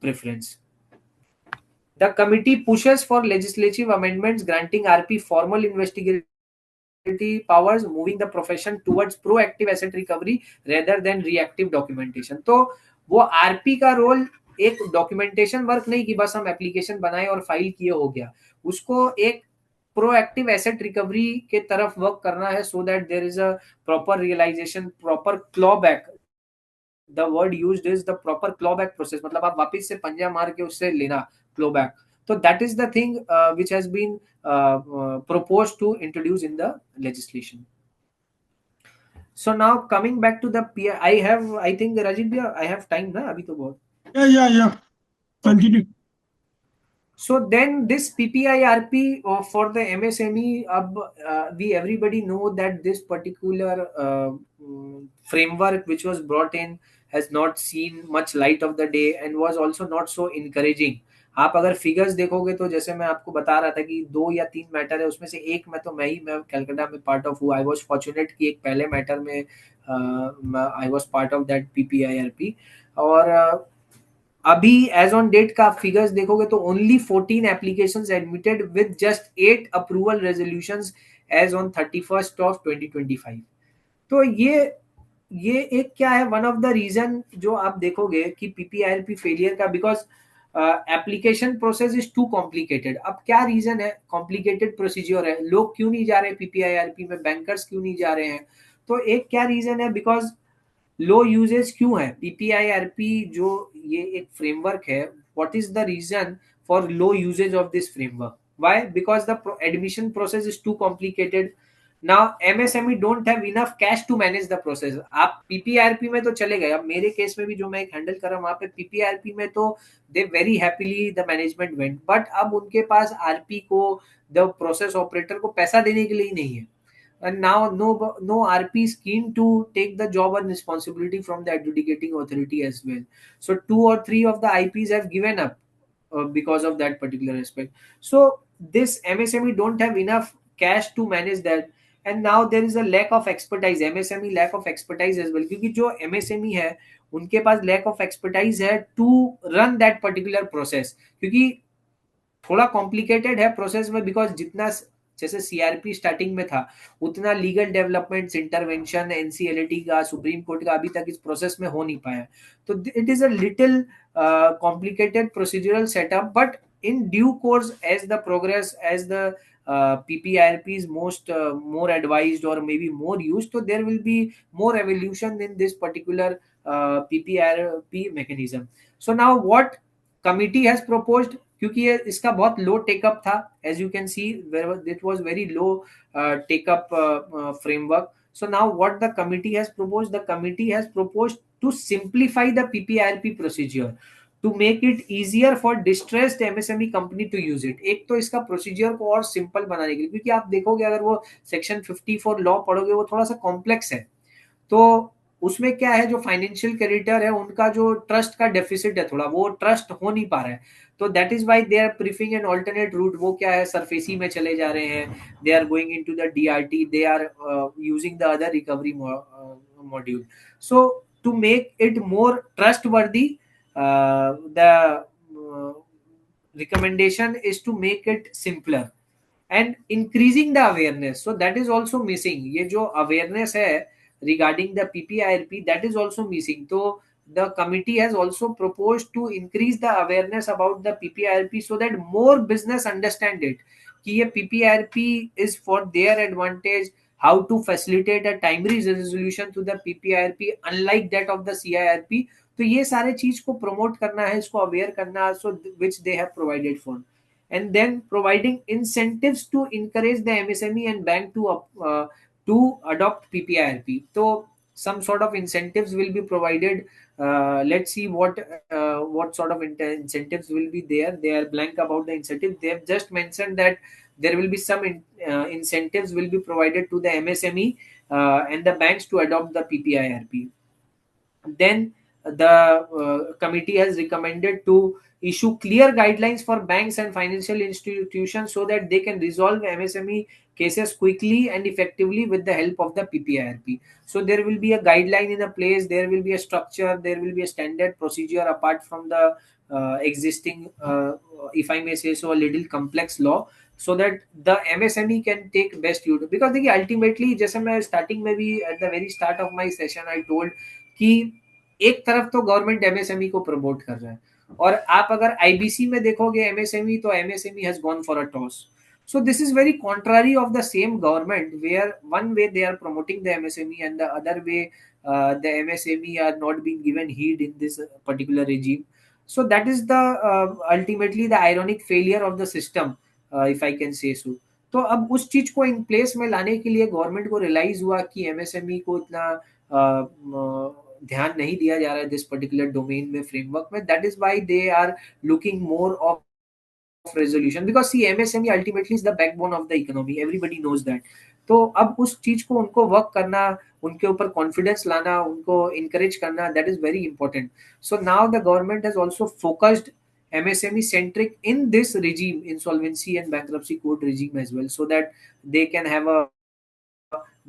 preference. The committee pushes for legislative amendments granting RP formal investigative powers, moving the profession towards proactive asset recovery rather than reactive documentation. तो वो RP का role एक documentation work नहीं कि बस हम application बनाए और फाइल किए हो गया, उसको एक प्रोएक्टिव एसेट रिकवरी के तरफ वर्क करना है, so that there is a proper realisation, proper clawback. The word used is the proper clawback process, मतलब आप वापस से पंजा मार के उससे लेना क्लॉबैक. तो that is the thing which has been proposed to introduce in the legislation. So now coming back to the I think Rajiv bhaiya, I have time na abhi to bahut.
Yeah. Continue.
So then this PPIRP for the MSME, we everybody know that this particular framework which was brought in has not seen much light of the day and was also not so encouraging. आप अगर figures देखोगे तो जैसे मैं आपको बता रहा था कि 2 या 3 मैटर है, उसमें से एक में तो मैं कलकत्ता में पार्ट ऑफ हूँ. आई वॉज फॉर्चुनेट कि एक पहले मैटर में I was part of that PPIRP. और अभी एज ऑन डेट का फिगर्स देखोगे तो only 14 applications admitted with just 8 approval resolutions as on 31st of 2025. तो ये एक क्या है, वन ऑफ द रीजन जो आप देखोगे कि PPIRP फेलियर का, because application process is too complicated. अब क्या रीजन है, कॉम्प्लिकेटेड प्रोसीजर है, लोग क्यों नहीं जा रहे PPIRP में, बैंकर्स क्यों नहीं जा रहे हैं. तो एक क्या रीजन है, बिकॉज लो यूजेज क्यों है. PPIRP जो ये एक फ्रेमवर्क है, what is the reason for low usage of this framework. Why? Because the admission process is too complicated. Now MSME don't have enough cash to manage the process. आप PPIRP में तो चले गए, अब मेरे केस में भी जो मैं एक हैंडल कर रहा हूँ वहाँ पे PPIRP में तो they very happily the management went, but अब उनके पास RP को, the process operator को पैसा देने के लिए ही नहीं है. And now no RP is keen to take the job and responsibility from the adjudicating authority as well. So 2 or 3 of the IPs have given up because of that particular aspect. So this MSME don't have enough cash to manage that. And now there is a lack of expertise, MSME lack of expertise as well, क्योंकि जो MSME है उनके पास lack of expertise है to run that particular process, क्योंकि थोड़ा complicated है process में, because जितना जैसे CRP स्टार्टिंग में था उतना लीगल डेवलपमेंट्स, इंटरवेंशन NCLT का, सुप्रीम कोर्ट का अभी तक इस प्रोसेस में हो नहीं पाया. तो it is a little complicated procedural setup, but in due course, as the progress, as the PPIRP is more advised or maybe more used, so there will be more evolution in this particular PPIRP mechanism. So now what committee has proposed, क्योंकि ये इसका बहुत लो take up था, as you can see it was very low take up framework. So now what the committee has proposed? The committee has proposed to simplify the PPIRP procedure to make it easier for distressed MSME company to use it. एक तो इसका procedure को और simple बनाने के लिए, क्योंकि आप देखोगे अगर वो सेक्शन 54 लॉ पढ़ोगे वो थोड़ा सा कॉम्प्लेक्स है, तो उसमें क्या है, जो फाइनेंशियल क्रेडिटर है उनका जो ट्रस्ट का डेफिसिट है, थोड़ा वो ट्रस्ट हो नहीं पा रहा है, तो that is why they are preferring an alternate route. वो क्या है, सरफेसी में चले जा रहे हैं, they are going into the DRT, they are using the other recovery module. So to make it more trustworthy, the recommendation is to make it simpler and increasing the awareness. So that is also missing. ये जो awareness है regarding the PPIRP, that is also missing. So the committee has also proposed to increase the awareness about the PPIRP so that more business understand it, कि ये PPIRP is for their advantage, how to facilitate a timely resolution to the PPIRP unlike that of the CIRP. तो ये सारे चीज को promote करना है, इसको अवेयर करना, so which they have provided for. And then providing incentives to encourage the MSME and bank to adopt PPIRP. So some sort of incentives will be provided. Let's see what sort of incentives will be there. They are blank about the incentive. They have just mentioned that there will be some incentives will be provided to the MSME and the banks to adopt the PPIRP. Then the committee has recommended to issue clear guidelines for banks and financial institutions so that they can resolve MSME cases quickly and effectively with the help of the PPIRP. So there will be a guideline in a place, there will be a structure, there will be a standard procedure apart from the existing, if I may say so, a little complex law, so that the MSME can take best use. Because ultimately, जैसे मैं starting में भी at the very start of my session I told कि एक तरफ तो government MSME को promote कर रहा है, और आप अगर आईबीसी में देखोगे एमएसएमई, तो MSME has gone for a toss. So this is very contrary of the same government, where one way they are promoting the MSME and the other way the MSME are not being given heed in this particular regime. So that is the ultimately the ironic failure of the system, if I can say so. तो अब उस चीज को in place में लाने के लिए government को रियलाइज हुआ कि एमएसएमई को इतना ध्यान नहीं दिया जा रहा है दिस पर्टिकुलर डोमेन में, फ्रेमवर्क में. That is why they are looking more of resolution, because see MSME ultimately is the backbone of the economy, everybody knows that. तो अब उस चीज को उनको वर्क करना, उनके ऊपर कॉन्फिडेंस लाना, उनको encourage करना, that is very important. So now the government has also focused MSME centric in this regime, insolvency and bankruptcy court regime as well, so that they can have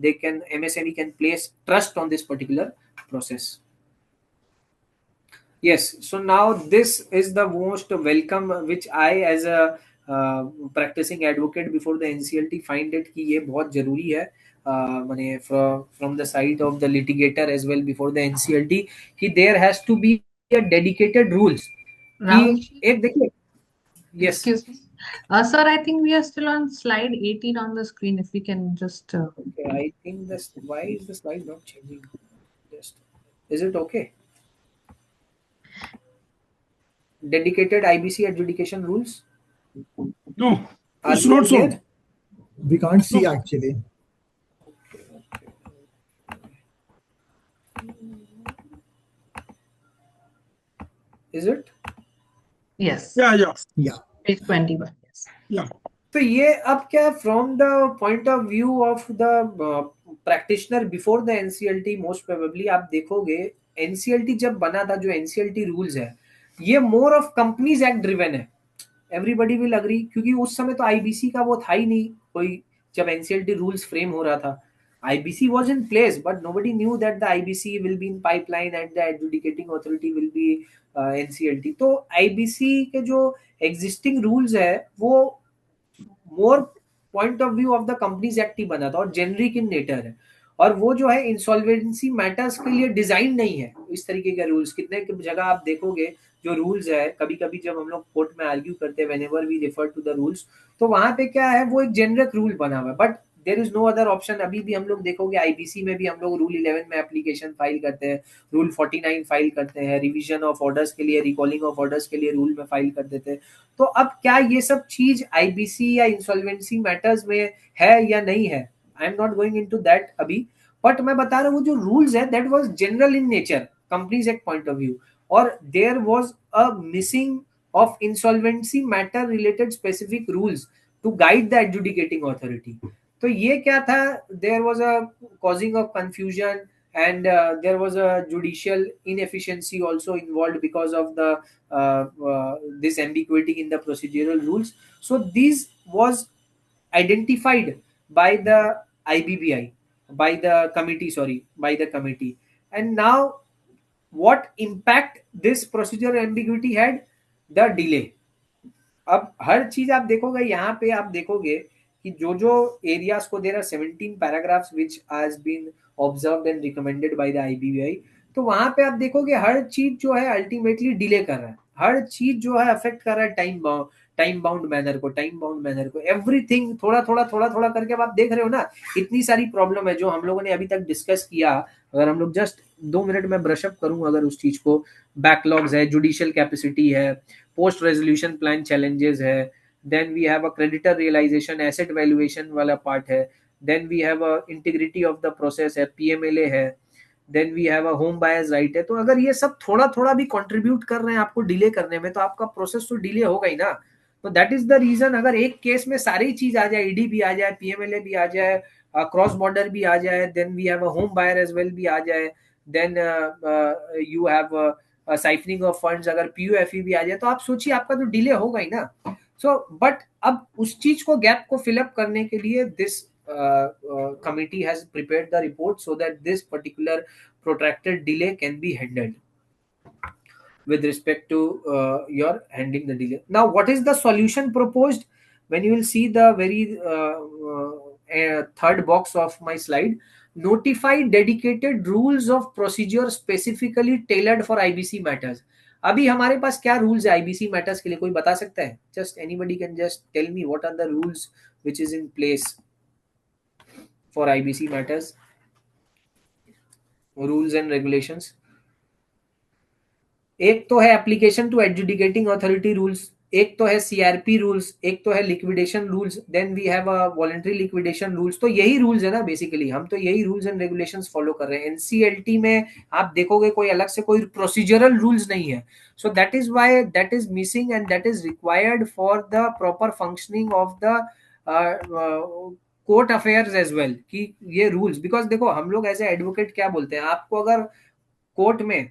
MSME can place trust on this particular process. Yes, so now this is the most welcome, which I as a practicing advocate before the NCLT find it कि ये बहुत जरूरी है, माने from the side of the litigator as well before the NCLT, कि there has to be a dedicated rules. कि एक देखिए, yes.
Excuse me. Sir, I think we are still on slide 18 on the screen. If we can just.
Okay, I think this. Why is the slide not changing? Just, is it okay? Dedicated IBC adjudication rules?
No, it's not so.
We can't see actually.
Is it?
Yes.
Yeah.
Page 21. Yes.
Yeah.
तो ये अब क्या, from the point of view of the practitioner before the NCLT, most probably आप देखोगे NCLT जब बना था, जो NCLT rules है, ये more of companies act driven है. Everybody will agree, क्योंकि उस समय तो IBC का वो था ही नहीं कोई, जब NCLT rules frame हो रहा था. IBC was in place, but nobody knew that the IBC will be in pipeline and the adjudicating authority will be NCLT. तो IBC के जो existing rules है वो more point of view of the companies act ही बना था और generic in nature है, और वो जो है इंसॉल्वेंसी मैटर्स के लिए डिजाइन नहीं है इस तरीके के रूल्स. कितने जगह आप देखोगे जो रूल्स है, कभी कभी जब हम लोग कोर्ट में आर्ग्यू करते हैं, whenever we refer to the rules, तो वहां पे क्या है, वो एक जेनरिक रूल बना हुआ है, but there is no other option. अभी भी हम लोग देखोगे आईबीसी में भी हम लोग रूल 11 में एप्लीकेशन फाइल करते हैं, रूल 49 फाइल करते हैं, रिवीजन ऑफ ऑर्डर्स के लिए, रिकॉलिंग ऑफ ऑर्डर्स के लिए रूल में फाइल कर देते हैं. तो अब क्या ये सब चीज आईबीसी या इंसॉल्वेंसी मैटर्स में है या नहीं है, I am not going into that अभी, बट मैं बता रहा हूँ वो जो रूल्स है that was general in nature companies act point of view, और there was a missing of insolvency matter related specific rules to guide the adjudicating authority. तो ये क्या था, there was a causing of confusion and there was a judicial inefficiency also involved because of the this ambiguity in the procedural rules. So this was identified by the IBBI, by the committee. And now what impact this procedural ambiguity had? The delay. अब हर चीज आप देखोगे, यहाँ पे आप देखोगे कि जो जो एरियाज को दे रहा 17 paragraphs which has been observed and recommended by the IBBI, तो वहां पे आप देखोगे हर चीज जो है अल्टीमेटली डिले कर रहा है, हर चीज जो है अफेक्ट कर रहा है टाइम बाउंड मैनर को एवरीथिंग थोड़ा थोड़ा करके अब आप देख रहे हो ना, इतनी सारी प्रॉब्लम है जो हम लोगों ने अभी तक डिस्कस किया। अगर हम लोग जस्ट 2 मिनट में ब्रशअप करूं अगर उस चीज को, बैकलॉग्स है, जुडिशियल कैपेसिटी है, पोस्ट रेजोल्यूशन प्लान चैलेंजेस है, then we have a creditor realisation asset valuation वाला पार्ट है, then we have a integrity of the process है, पीएमएलए है, then we have a home buyers right है। तो अगर ये सब थोड़ा थोड़ा भी कंट्रीब्यूट कर रहे हैं आपको डिले करने में, तो आपका प्रोसेस तो डिले होगा ही ना। तो दैट इज द रीजन, अगर एक केस में सारी चीज आ जाए, ईडी भी आ जाए, पीएमएलए भी आ जाए, क्रॉस बॉर्डर भी आ जाए, then we have a home buyer as well भी आ जाए, then you have siphoning of funds, अगर पीयूएफई भी आ जाए, तो आप सोचिए आपका तो डिले होगा ही ना। सो बट अब उस चीज को, गैप को फिलअप करने के लिए this committee has prepared the report so that this particular protracted delay can be handled with respect to your handling the delay. Now what is the solution proposed? When you will see the very third box of my slide, notify dedicated rules of procedure specifically tailored for IBC matters. अभी हमारे पास क्या rules है IBC matters के लिए, कोई बता सकता है? Just anybody can just tell me what are the rules which is in place for IBC matters, rules and regulations. एक तो है application to adjudicating authority rules, एक तो है सीआरपी रूल्स, एक तो है liquidation rules, then we have a voluntary liquidation rules. तो यही रूल्स है ना बेसिकली, हम तो यही रूल्स एंड रेगुलेशंस फॉलो कर रहे हैं। एनसीएलटी में आप देखोगे कोई अलग से कोई प्रोसीजरल रूल्स नहीं है। So that is why that is missing and that is required for the proper functioning of the court affairs as well, कि ये रूल्स, बिकॉज देखो हम लोग एज ए एडवोकेट क्या बोलते हैं, आपको अगर कोर्ट में,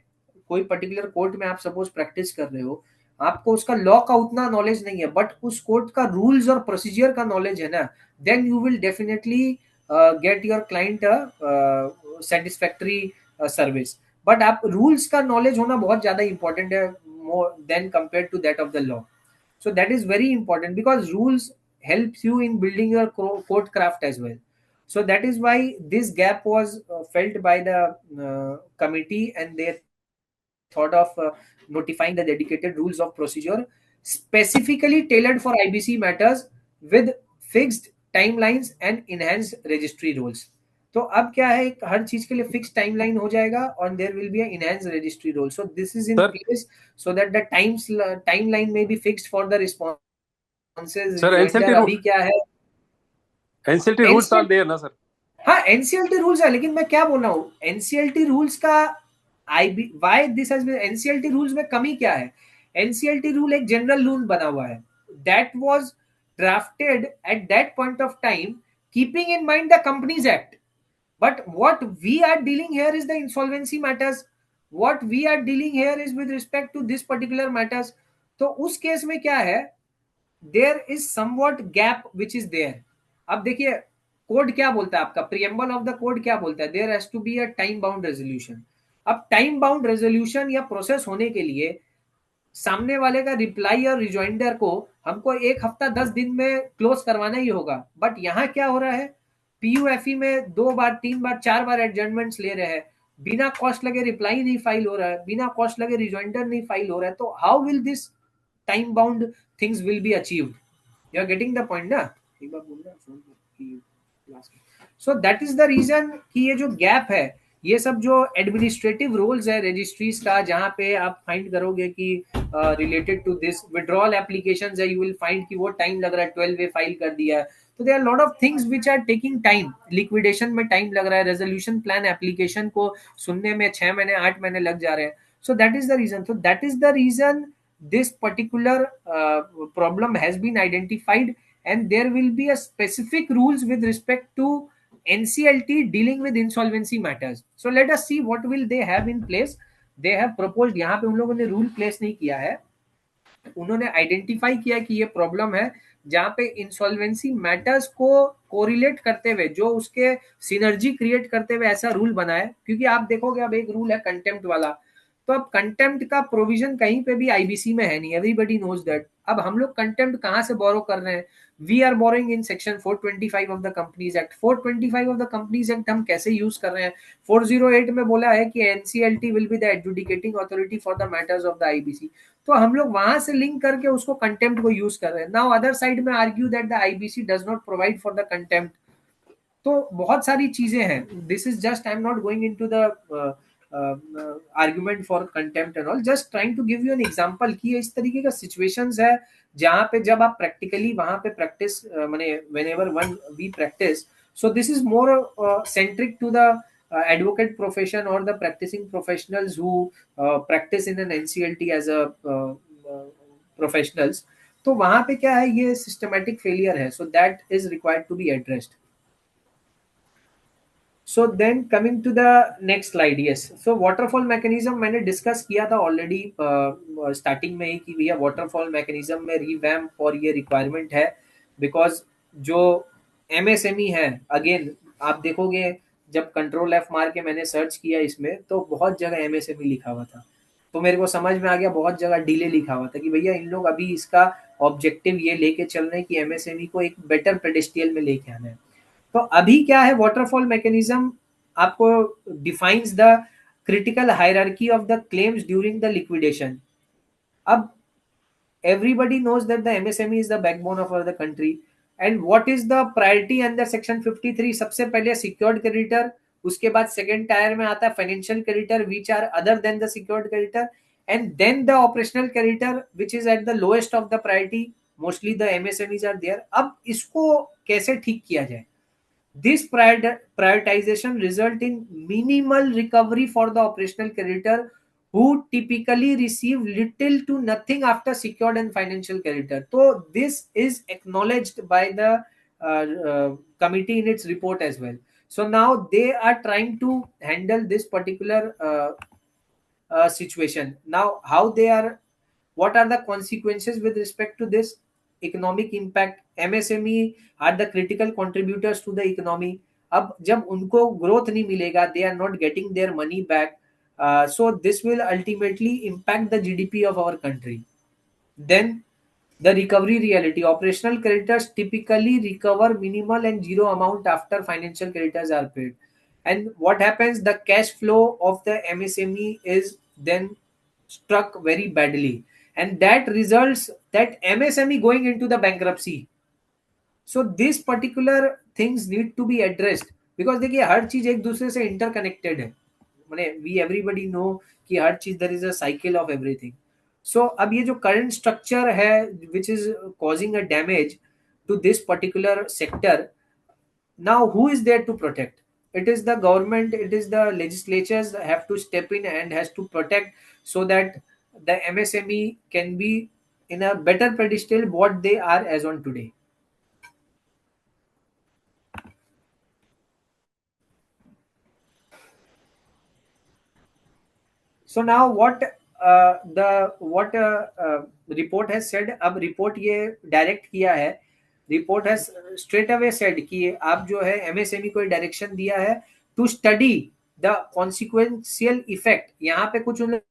कोई पर्टिकुलर कोर्ट में आप सपोज प्रैक्टिस कर रहे हो, आपको उसका लॉ का उतना नॉलेज नहीं है, बट उस कोर्ट का रूल्स और प्रोसीजर का नॉलेज है ना, then you will definitely get your client satisfactory service. But आप रूल्स का नॉलेज होना बहुत ज्यादा इंपॉर्टेंट है more than compare to that of the law. So that is very important because rules helps you in building your court craft as well. So that is why this gap was felt by the committee, and they thought of notifying the dedicated rules of procedure specifically tailored for IBC matters with fixed timelines and enhanced registry rules. तो अब क्या है, हर चीज के लिए fix timeline हो जाएगा और there will be enhanced registry rule. So this is in place so that the timeline may be fixed for the response.
Sir NCLT
अभी क्या है,
एनसीएलटी रूल्स आर देयर ना सर?
हाँ एनसीएलटी रूल्स है, लेकिन मैं क्या बोल रहा हूँ, एनसीएलटी रूल्स का why this has been, NCLT rules में कमी क्या है? एनसीएलटी रूल एक जनरल रूल बना हुआ है, that was drafted eight that point of time keeping in mind the companies act, but what we are dealing here is the insolvency matters, what we are dealing here is with respect to this particular matters. तो उस case में क्या है, there is somewhat gap which is there. अब देखिए code क्या बोलता है, आपका प्रीएम्बल ऑफ द कोड क्या बोलता है, there has to be a time bound resolution. अब टाइम बाउंड रेजोल्यूशन या प्रोसेस होने के लिए सामने वाले का रिप्लाई और रिजॉइंडर को हमको 1 हफ्ता 10 दिन में क्लोज करवाना ही होगा। बट यहाँ क्या हो रहा है, पीयूएफई में 2 बार 3 बार 4 बार एडजमेंट्स ले रहे हैं, बिना कॉस्ट लगे रिप्लाई नहीं फाइल हो रहा है, बिना कॉस्ट लगे रिजॉइंडर नहीं फाइल हो रहा है। तो how will this time bound things will be achieved? You are getting the point ना? एक बार बोल रहा हूँ, so that is the reason कि ये जो गैप है, ये सब जो एडमिनिस्ट्रेटिव रोल्स है रजिस्ट्रीज का, जहाँ पे आप फाइंड करोगे कि related to this withdrawal applications है, यू विल फाइंड कि वो टाइम लग रहा है, 12 फाइल कर दिया है. तो there are lot of things which are taking time. Liquidation में टाइम लग रहा है, रेजोल्यूशन प्लान एप्लीकेशन को सुनने में 6 महीने 8 महीने लग जा रहे हैं. So that is the reason. So that is the reason this particular problem has been identified, and there will be a specific rules with respect to NCLT dealing with insolvency matters. So let us see what will they have in place. They have proposed, यहाँ पे उन लोगों ने rule place नहीं किया है, उन्होंने identify किया कि ये प्रॉब्लम है, जहाँ पे इंसॉल्वेंसी मैटर्स को कोरिलेट करते हुए, जो उसके सिनर्जी क्रिएट करते हुए ऐसा रूल बना है. क्योंकि आप देखोगे अब एक रूल है कंटेम्प्ट वाला, तो अब कंटेम्प्ट का प्रोविजन कहीं पे भी आईबीसी में है नहीं, एवरीबडी नोज दैट. अब हम लोग कंटेम्प्ट कहाँ से बोरो कर रहे हैं? We are borrowing in section 425 of the companies act. 425 of the companies act हम कैसे यूज कर रहे हैं? 408 में बोला है कि NCLT will be the adjudicating authority for the matters of the IBC. तो हम लोग वहां से लिंक करके उसको कंटेम्प्ट को यूज कर रहे हैं. नाउ अदर साइड में argue that the IBC does not provide for the contempt. तो बहुत सारी चीजें हैं. This is just, I am not going into the argument for contempt and all, just trying to give you an example कि इस तरीके का situations है जहां पे जब आप प्रैक्टिकली वहां पे प्रैक्टिस माने whenever one we practice. So this is more centric to the advocate profession or the practicing professionals who practice in an NCLT as a professionals. तो वहां पे क्या है, ये systematic failure है. So that is required to be addressed. So then coming to the next slide, yes. So waterfall mechanism मैंने discuss किया था already starting में ही कि भैया waterfall mechanism में revamp और ये requirement है, because जो MSME है, again आप देखोगे जब कंट्रोल F मार के मैंने सर्च किया इसमें, तो बहुत जगह MSME लिखा हुआ था. तो मेरे को समझ में आ गया, बहुत जगह डिले लिखा हुआ था कि भैया इन लोग अभी इसका ऑब्जेक्टिव ये लेके चल रहे हैं कि MSME को एक बेटर पेडेस्टियल में लेके आना है. तो अभी क्या है, वाटरफॉल मैकेनिज्म आपको defines the critical hierarchy of the claims during the liquidation. अब everybody knows that the MSME is the backbone of the country. And what is the priority under section 53? सबसे पहले secured creditor, उसके बाद second tier में आता है financial creditor which are other than the secured creditor, and then the operational creditor which is at the lowest of the priority. Mostly the MSMEs are there. अब इसको कैसे ठीक किया जाए? This prioritization result in minimal recovery for the operational creditor who typically receive little to nothing after secured and financial creditor. So this is acknowledged by the committee in its report as well. So now they are trying to handle this particular situation. Now how they are, what are the consequences with respect to this? Economic impact. MSME are the critical contributors to the economy. अब जब उनको growth नहीं मिलेगा, they are not getting their money back. So this will ultimately impact the GDP of our country. Then the recovery reality. Operational creditors typically recover minimal and zero amount after financial creditors are paid. And what happens? The cash flow of the MSME is then struck very badly. And that results that MSME going into the bankruptcy. So these particular things need to be addressed, because देखिए हर चीज एक दूसरे से interconnected है. We everybody know कि हर चीज there is a cycle of everything. So अब ये जो current structure है which is causing a damage to this particular sector, now who is there to protect? It is the government, it is the legislatures have to step in and has to protect, so that the MSME can be in a better pedestal what they are as on today. So now what report has said, अब report ये direct किया है, report has straight away said कि आप जो है MSME को direction दिया है to study the consequential effect. यहाँ पे कुछ उन्होंने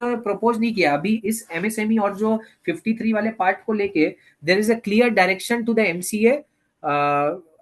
प्रपोज नहीं किया अभी इस MSME और जो 53 वाले पार्ट को लेके. there is a clear direction to the MCA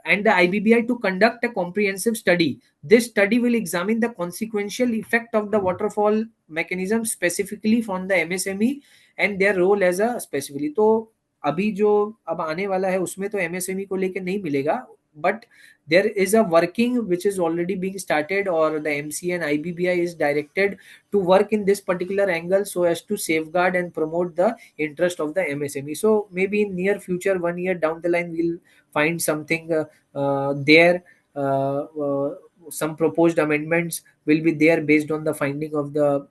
and the IBBI to conduct a comprehensive study. This study will examine the consequential effect of the waterfall mechanism specifically from the MSME and their role as a specifically. तो अभी जो अब आने वाला है उसमें तो MSME को लेके नहीं मिलेगा, but there is a working which is already being started, or the MCA and IBBI is directed to work in this particular angle so as to safeguard and promote the interest of the MSME. So maybe in near future, 1 year down the line, we'll find something there. Some proposed amendments will be there based on the finding of the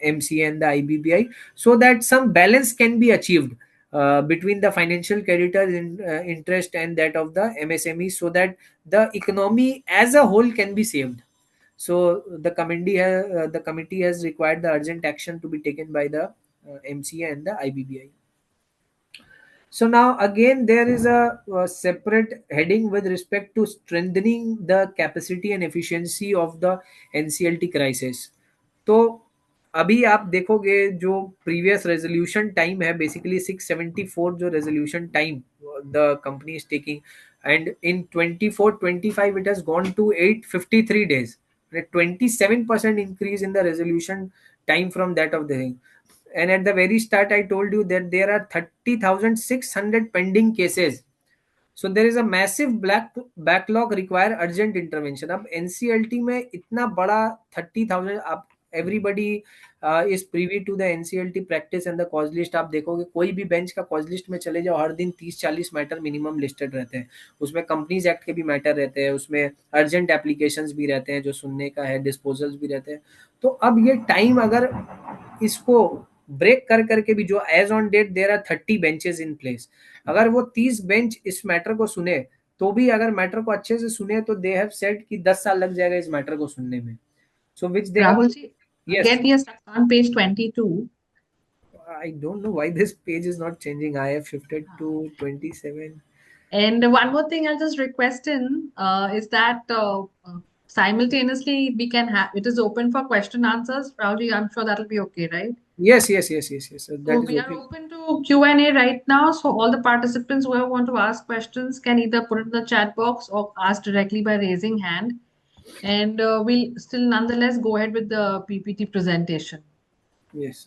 MCA and the IBBI, so that some balance can be achieved between the financial creditors interest and that of the MSME, so that the economy as a whole can be saved. So the committee has required the urgent action to be taken by the MCA and the IBBI. So now again there is a separate heading with respect to strengthening the capacity and efficiency of the NCLT crisis. तो अभी आप देखोगे जो previous resolution time है, basically 674 जो resolution time the company is taking, and in 24-25 it has gone to 853 days, 27% increase in the resolution time from that of the thing. And at the very start I told you that there are 30,600 pending cases. So there is a massive backlog require urgent intervention. अब NCLT में इतना बड़ा 30,000, आप everybody is privy to the NCLT practice and the cause list. आप देखोगे कोई भी bench का कॉज लिस्ट में चले जाओ, हर दिन 30-40 मैटर मिनिमम लिस्टेड रहते हैं. उसमें कंपनीज एक्ट के भी मैटर रहते हैं, उसमें अर्जेंट एप्लीकेशंस भी रहते हैं जो सुनने का है, डिस्पोजल्स भी रहते हैं. तो अब ये टाइम अगर इसको ब्रेक कर करके भी, जो as on date there are 30 benches in place, अगर वो 30 बेंच इस मैटर को सुने तो भी अगर मैटर को अच्छे से सुने तो दे हैव सेड कि 10 साल लग जाएगा इस मैटर को सुनने में. So which they
Rahul ji,
Yes.
again we are stuck on page 22.
I don't know why this page is not changing. I have shifted to 27.
And one more thing I'll just request in is that simultaneously we can have it is open for question answers. Rahul ji, I'm sure that'll be okay, right?
Yes. So
So
that
we
is
are
okay.
open to Q&A right now. So all the participants who want to ask questions can either put it in the chat box or ask directly by raising hand. And we'll still nonetheless go ahead with the PPT presentation.
Yes.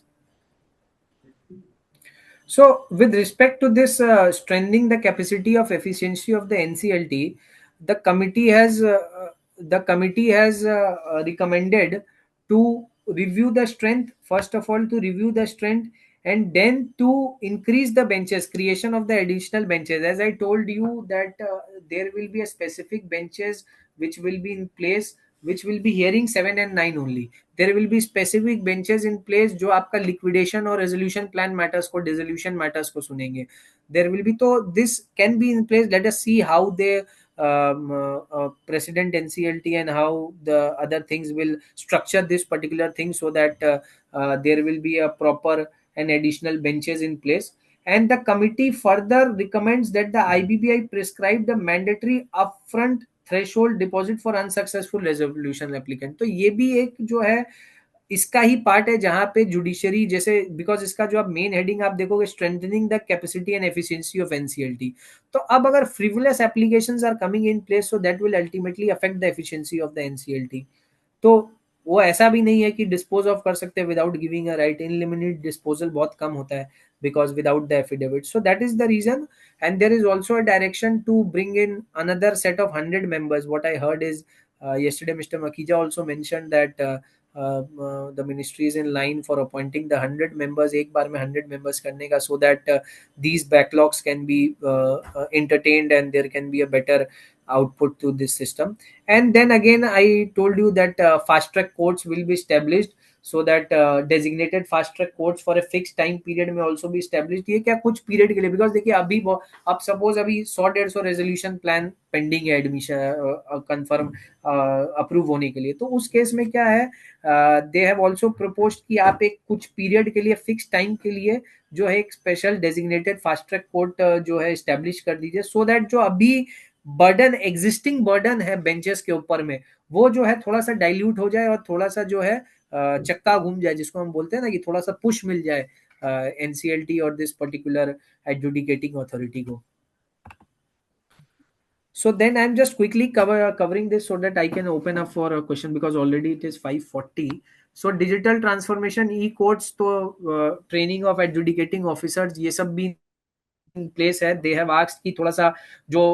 So with respect to this strengthening the capacity of efficiency of the NCLT, the committee has recommended to review the strength, first of all to review the strength, and then to increase the benches, creation of the additional benches. As I told you that there will be a specific benches which will be in place, which will be hearing 7 and 9 only. There will be specific benches in place जो आपका liquidation और resolution plan matters को, dissolution matters को सुनेंगे. There will be, तो this can be in place. Let us see how they President NCLT and how the other things will structure this particular thing, so that there will be a proper and additional benches in place. And the committee further recommends that the IBBI prescribe the mandatory upfront threshold deposit for unsuccessful resolution applicant. तो ये भी एक जो है इसका ही part है जहां पे जुडिशरी जैसे, बिकॉज इसका जो आप मेन हेडिंग आप देखोगे, strengthening the capacity and efficiency of NCLT. तो अब अगर frivolous applications are coming in place, so that will ultimately affect the efficiency of the NCLT. तो वो ऐसा भी नहीं है कि डिस्पोज ऑफ कर सकते हैं without giving a right. Unlimited disposal बहुत कम होता है because without the affidavit. So that is the reason. And there is also a direction to bring in another set of 100 members. What I heard is yesterday Mr. Makija also mentioned that the ministry is in line for appointing the 100 members, एक बार में 100 members करने का, so that these backlogs can be entertained and there can be a better output to this system. And then again I told you that fast track courts will be established, so that designated fast track courts for a fixed time period में also be established. ये क्या कुछ period के लिए, because देखिए अभी अब suppose अभी 100-150 रेजोल्यूशन प्लान पेंडिंग है एडमिशन कंफर्म अप्रूव होने के लिए. तो उस केस में क्या है, दे हैव आल्सो प्रपोज्ड कि आप एक कुछ पीरियड के लिए, फिक्स टाइम के लिए जो है एक special designated fast track court जो है एस्टेब्लिश कर दीजिए, सो दैट जो अभी बर्डन, एग्जिस्टिंग बर्डन है बेंचेस के ऊपर में, वो जो है थोड़ा सा डाइल्यूट हो जाए और थोड़ा सा जो है चक्का घूम जाए, जिसको हम बोलते हैं ना कि थोड़ा सा पुश मिल जाए एनसीएलटी और दिस पर्टिकुलर एडजुडिकेटिंग अथॉरिटी को. So then I'm just quickly covering this so that I can open up for a question, because already it is 5:40. So digital transformation, e-courts, तो training of adjudicating officers, ये सब भी in place है. They have asked कि थोड़ा सा जो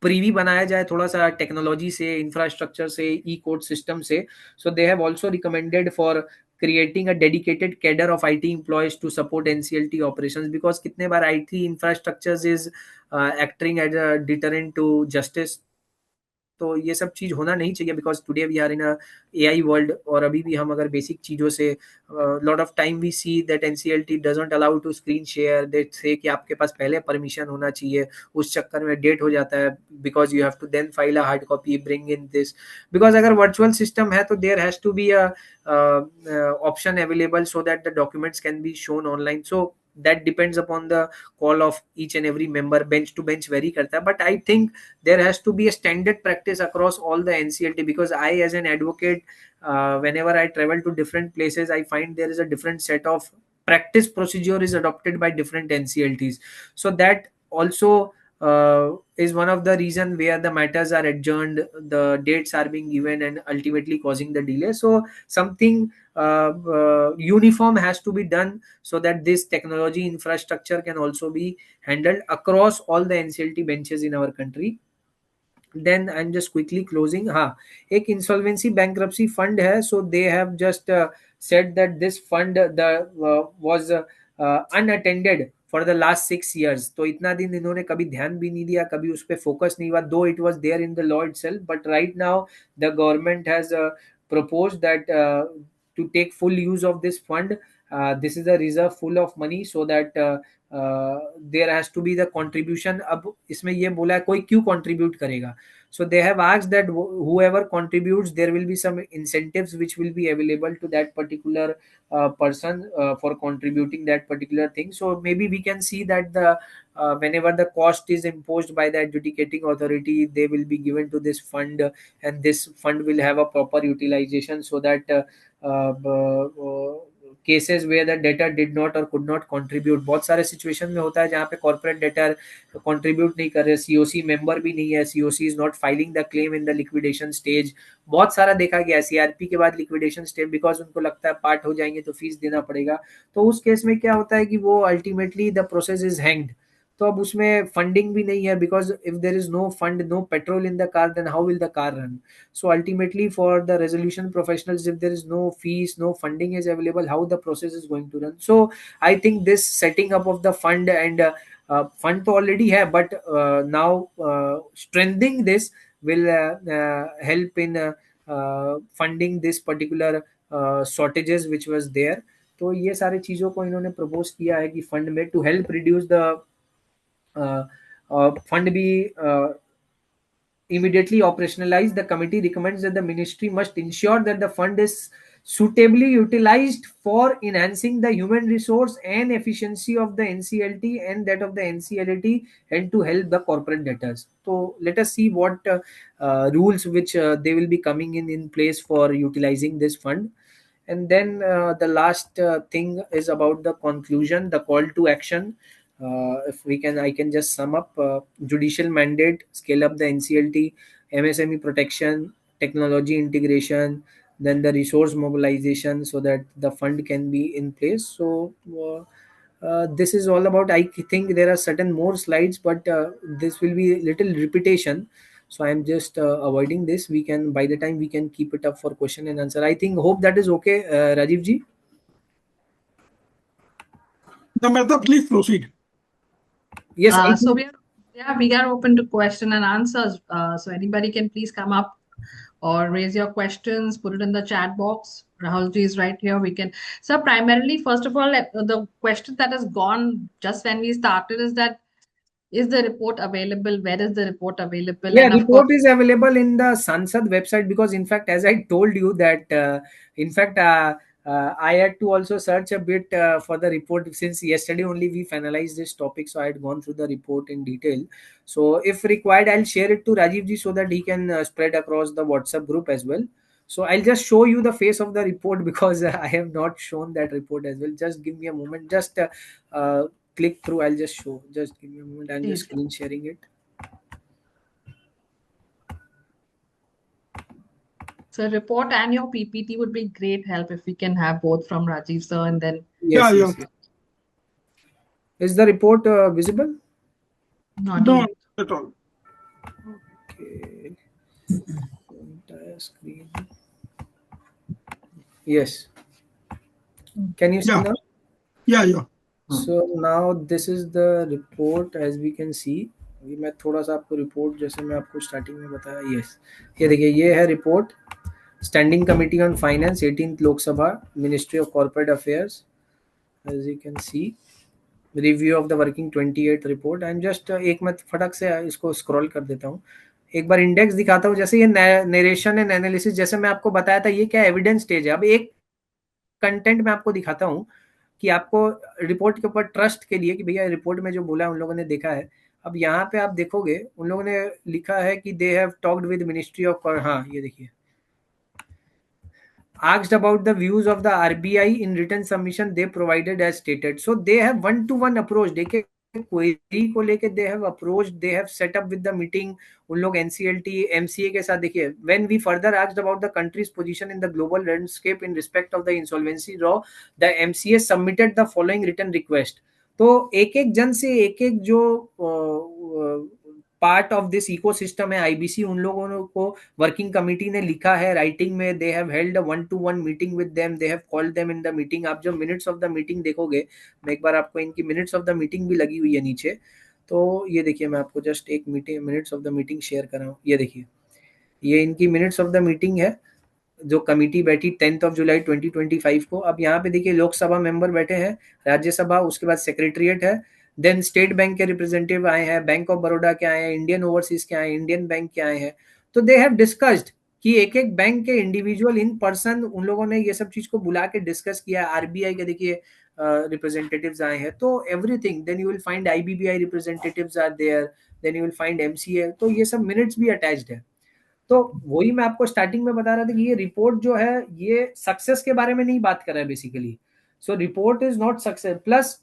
प्रीवी बनाया जाए थोड़ा सा टेक्नोलॉजी से, इंफ्रास्ट्रक्चर से, ई कोड सिस्टम से. So they have also recommended for creating a dedicated cadre of IT employees to support NCLT operations, because कितने बार IT infrastructures is acting as a deterrent to justice. तो ये सब चीज होना नहीं चाहिए, because today we are in a AI world. और अभी भी हम अगर बेसिक चीजों से lot of time we see that NCLT doesn't allow to screen share, that से कि आपके पास पहले परमिशन होना चाहिए. उस चक्कर में डेट हो जाता है, because you have to then file a hard copy, bring in this. Because अगर वर्चुअल सिस्टम है तो there has to be a option available so that the documents can be shown online. So that depends upon the call of each and every member. Bench to bench vary karta hai, but I think there has to be a standard practice across all the NCLT, because I as an advocate, whenever I travel to different places, I find there is a different set of practice procedure is adopted by different NCLTs. So that also is one of the reason where the matters are adjourned, the dates are being given and ultimately causing the delay. So something uniform has to be done so that this technology infrastructure can also be handled across all the NCLT benches in our country. Then I'm just quickly closing. एक insolvency bankruptcy fund है, so they have just said that this fund was unattended for the last 6 years. तो इतना दिन इन्होंने कभी ध्यान भी नहीं दिया, कभी उस पर फोकस नहीं हुआ, though it was there in the law itself. But right now the government has proposed that to take full use of this fund. This is a reserve full of money, so that there has to be the contribution. अब इसमें ये बोला है कोई क्यों contribute करेगा. So they have asked that whoever contributes, there will be some incentives which will be available to that particular person for contributing that particular thing. So maybe we can see that the whenever the cost is imposed by the adjudicating authority, they will be given to this fund, and this fund will have a proper utilization, so that cases where the debtor did not और could not contribute. बहुत सारे situation में होता है जहाँ पे corporate debtor contribute नहीं कर रहे, सीओसी मेंबर भी नहीं है, COC is not filing the claim in the liquidation stage. बहुत सारा देखा गया सीआरपी के बाद लिक्विडेशन स्टेज, बिकॉज उनको लगता है पार्ट हो जाएंगे तो फीस देना पड़ेगा. तो उस केस में क्या होता है कि वो ultimately the process is hanged. तो अब उसमें फंडिंग भी नहीं है, because if there is no fund, no petrol in the car, then how will the car run. So ultimately for the resolution professionals, if there is no fees, no funding is available, how the process is going to run. So I think this setting up of the fund and fund to already hai, but now strengthening this will help in funding this particular shortages which was there. तो ये सारे चीज़ों को इन्होंने propose किया है कि fund में to help reduce the fund भी immediately operationalized. The committee recommends that the ministry must ensure that the fund is suitably utilized for enhancing the human resource and efficiency of the NCLT and that of the NCLT, and to help the corporate debtors. So let us see what rules which they will be coming in place for utilizing this fund. And then the last thing is about the conclusion, the call to action. If we can, I can just sum up. Judicial mandate, scale up the NCLT, MSME protection, technology integration, then the resource mobilization so that the fund can be in place. So this is all about. I think there are certain more slides, but this will be little repetition. So I'm just avoiding this. We can, by the time we can keep it up for question and answer. I think, hope that is okay, Rajiv ji.
Namrata, please proceed.
Yes.
So we are open to question and answers. So anybody can please come up or raise your questions, put it in the chat box. Rahul ji is right here. We can. So primarily, first of all, the question that has gone just when we started is that, is the report available? Where is the report available?
Yeah,
and of
report
course,
is available in the Sansad website, because in fact, as I told you that I had to also search a bit for the report, since yesterday only we finalized this topic. So I had gone through the report in detail. So if required, I'll share it to Rajiv ji so that he can spread across the WhatsApp group as well. So I'll just show you the face of the report, because I have not shown that report as well. Just give me a moment. Just click through. I'll just show. Just give me a moment. I'm just screen sharing it.
So report and your PPT would be great help if we can have both from Rajiv sir, and then
yes. Is the report visible?
Not
No,
yet.
at all.
Okay. Entire screen. Yes. Can you see
Yeah.
now?
Yeah.
So now this is the report as we can see. अभी मैं थोड़ा सा आपको report जैसे मैं आपको starting में बताया, यस ये देखिए ये है report standing committee on finance 18th Lok Sabha ministry of corporate affairs as you can see review of the working 28th report and just एक मैं फटक से इसको स्क्रॉल कर देता हूँ, एक बार इंडेक्स दिखाता हूँ। जैसे ये नरेशन एंड एनालिसिस जैसे मैं आपको बताया था, ये क्या एविडेंस स्टेज है। अब एक कंटेंट मैं आपको दिखाता हूँ कि आपको रिपोर्ट के ऊपर ट्रस्ट के लिए कि भैया रिपोर्ट में जो बोला है उन लोगों ने देखा है। अब यहाँ पे आप देखोगे उन लोगों ने लिखा है कि they have talked with ministry of, हाँ ये देखिए, asked about the views of the RBI in written submission they provided as stated. So they have one-to-one approach. देखिए क्वेरी को लेके they have approached, they have set up with the meeting. उन लोग NCLT, MCA के साथ देखिए. When we further asked about the country's position in the global landscape in respect of the insolvency law, the MCA submitted the following written request. तो एक एक जन से एक एक जो पार्ट ऑफ दिस इकोसिस्टम है आईबीसी, उन लोगों को वर्किंग कमेटी ने लिखा है राइटिंग में, they have held a 1-to-1 meeting with them, they have called them in the meeting. आप जो मिनट्स ऑफ द मीटिंग देखोगे, मैं एक बार आपको इनकी मिनट्स ऑफ द मीटिंग भी लगी हुई है नीचे, तो ये देखिए मैं आपको जस्ट एक meeting minutes of the meeting share कर रहा हूँ। ये देखिए ये इनकी मिनट्स ऑफ द मीटिंग है जो कमिटी बैठी 10th जुलाई 2025 को। अब यहाँ पे देखिए लोकसभा मेंबर बैठे हैं, राज्यसभा, उसके बाद सेक्रेटरिएट है, देन स्टेट बैंक के रिप्रेजेंटेटिव आए हैं, बैंक ऑफ बड़ौदा के आए हैं, इंडियन ओवरसीज के आए हैं, इंडियन बैंक के आए हैं। तो दे हैव डिस्कस्ड कि एक एक बैंक के इंडिविजुअल इन पर्सन उन लोगों ने ये सब चीज को बुला के डिस्कस किया। आरबीआई के देखिए रिप्रेजेंटेटिव्स आए हैं, तो everything, then you will find IBBI representatives are there, then you will find MCA, तो ये सब मिनट्स भी अटैच्ड है। तो वही मैं आपको स्टार्टिंग में बता रहा था कि ये रिपोर्ट जो है ये सक्सेस के बारे में नहीं बात कर रहा है basically. So report is not success, plus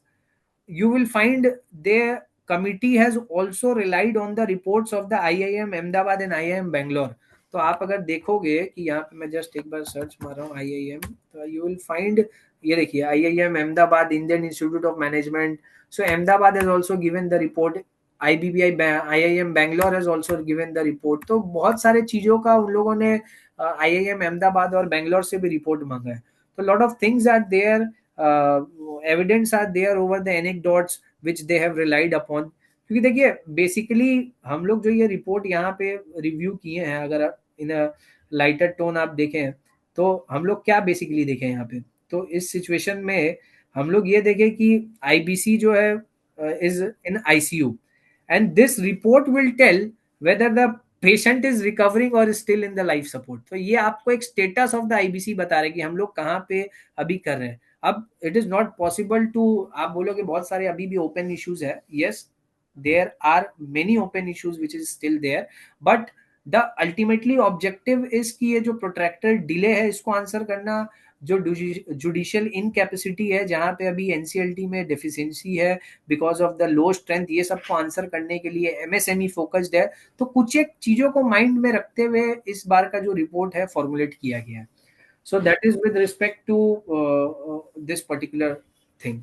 you will find their committee has also relied on the reports of the IIM Ahmedabad and IIM Bangalore. तो आप अगर देखोगे कि यहाँ पे मैं जस्ट एक बार सर्च मार रहा हूँ IIM, तो you will find, ये देखिए IIM Ahmedabad, Indian Institute of Management. So Ahmedabad has also given the report, IBBI IIM Bangalore has also given the report. तो बहुत सारे चीजों का उन लोगों ने IIM Ahmedabad और बैंगलोर से भी रिपोर्ट मांगा है। तो lot of things are there, evidence are there over the anecdotes which they have relied upon. क्योंकि देखिए बेसिकली हम लोग जो ये रिपोर्ट यहाँ पे रिव्यू किए हैं, अगर इन लाइटर टोन आप देखें तो हम लोग क्या बेसिकली देखें यहाँ पे, तो इस सिचुएशन में हम लोग ये देखें कि आईबीसी जो है is in ICU and this report will tell whether the patient is recovering और still in the life support. तो ये आपको एक स्टेटस ऑफ द आईबीसी बता रहे हैं कि हम लोग कहाँ पे अभी कर रहे हैं। अब it is not possible to, आप बोलोगे बहुत सारे अभी भी ओपन इश्यूज है, yes there are many open issues which is still there, but the ultimately objective is कि ये जो प्रोट्रैक्टेड डिले है इसको आंसर करना, जो जुडिशियल इनकैपेसिटी है जहां पे अभी एनसीएलटी में डेफिशिएंसी है because of the low strength, ये सबको आंसर करने के लिए एमएसएमई फोकस्ड है। तो कुछ एक चीजों को माइंड में रखते हुए इस बार का जो रिपोर्ट है फॉर्मुलेट किया गया है। So that is with respect to this particular thing.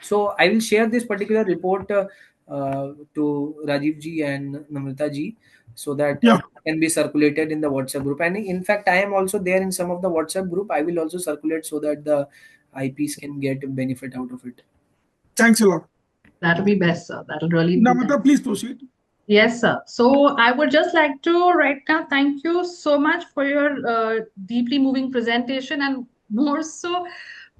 So I will share this particular report to Rajiv ji and Namrata ji so that can be circulated in the WhatsApp group. And in fact, I am also there in some of the WhatsApp group. I will also circulate so that the IPs can get benefit out of it.
Thanks a lot.
That'll be best, sir. That'll really be
Namrata,
best.
please proceed.
Yes, sir. So I would just like to right now thank you so much for your deeply moving presentation, and more so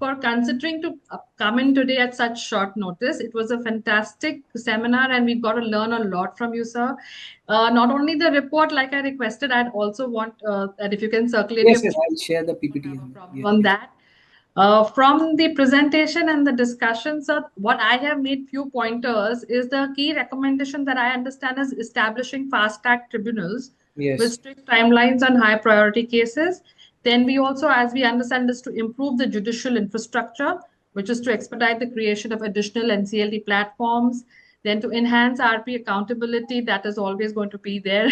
for considering to come in today at such short notice. It was a fantastic seminar and we got to learn a lot from you, sir. Not only the report, like I requested, I'd also want that if you can circulate.
Yes, yes, I'll share the PPT
on that. From the presentation and the discussions, what I have made few pointers is the key recommendation that I understand is establishing fast track tribunals with strict timelines on high priority cases. Then we also, as we understand, is to improve the judicial infrastructure, which is to expedite the creation of additional NCLT platforms. Then to enhance RP accountability, that is always going to be there.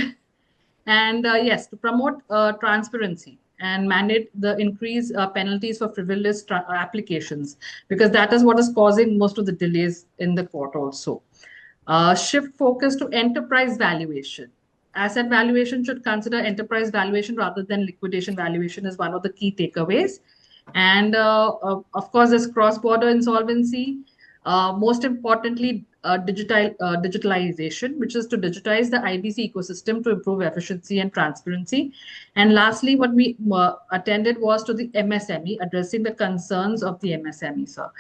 And yes, to promote transparency and mandate the increased penalties for frivolous applications, because that is what is causing most of the delays in the court also. Shift focus to enterprise valuation. asset valuation should consider enterprise valuation rather than liquidation valuation is one of the key takeaways. And of course, this cross-border insolvency. Most importantly, digitalization, which is to digitize the IBC ecosystem to improve efficiency and transparency. And lastly, what we attended was to the MSME, addressing the concerns of the MSME, sir.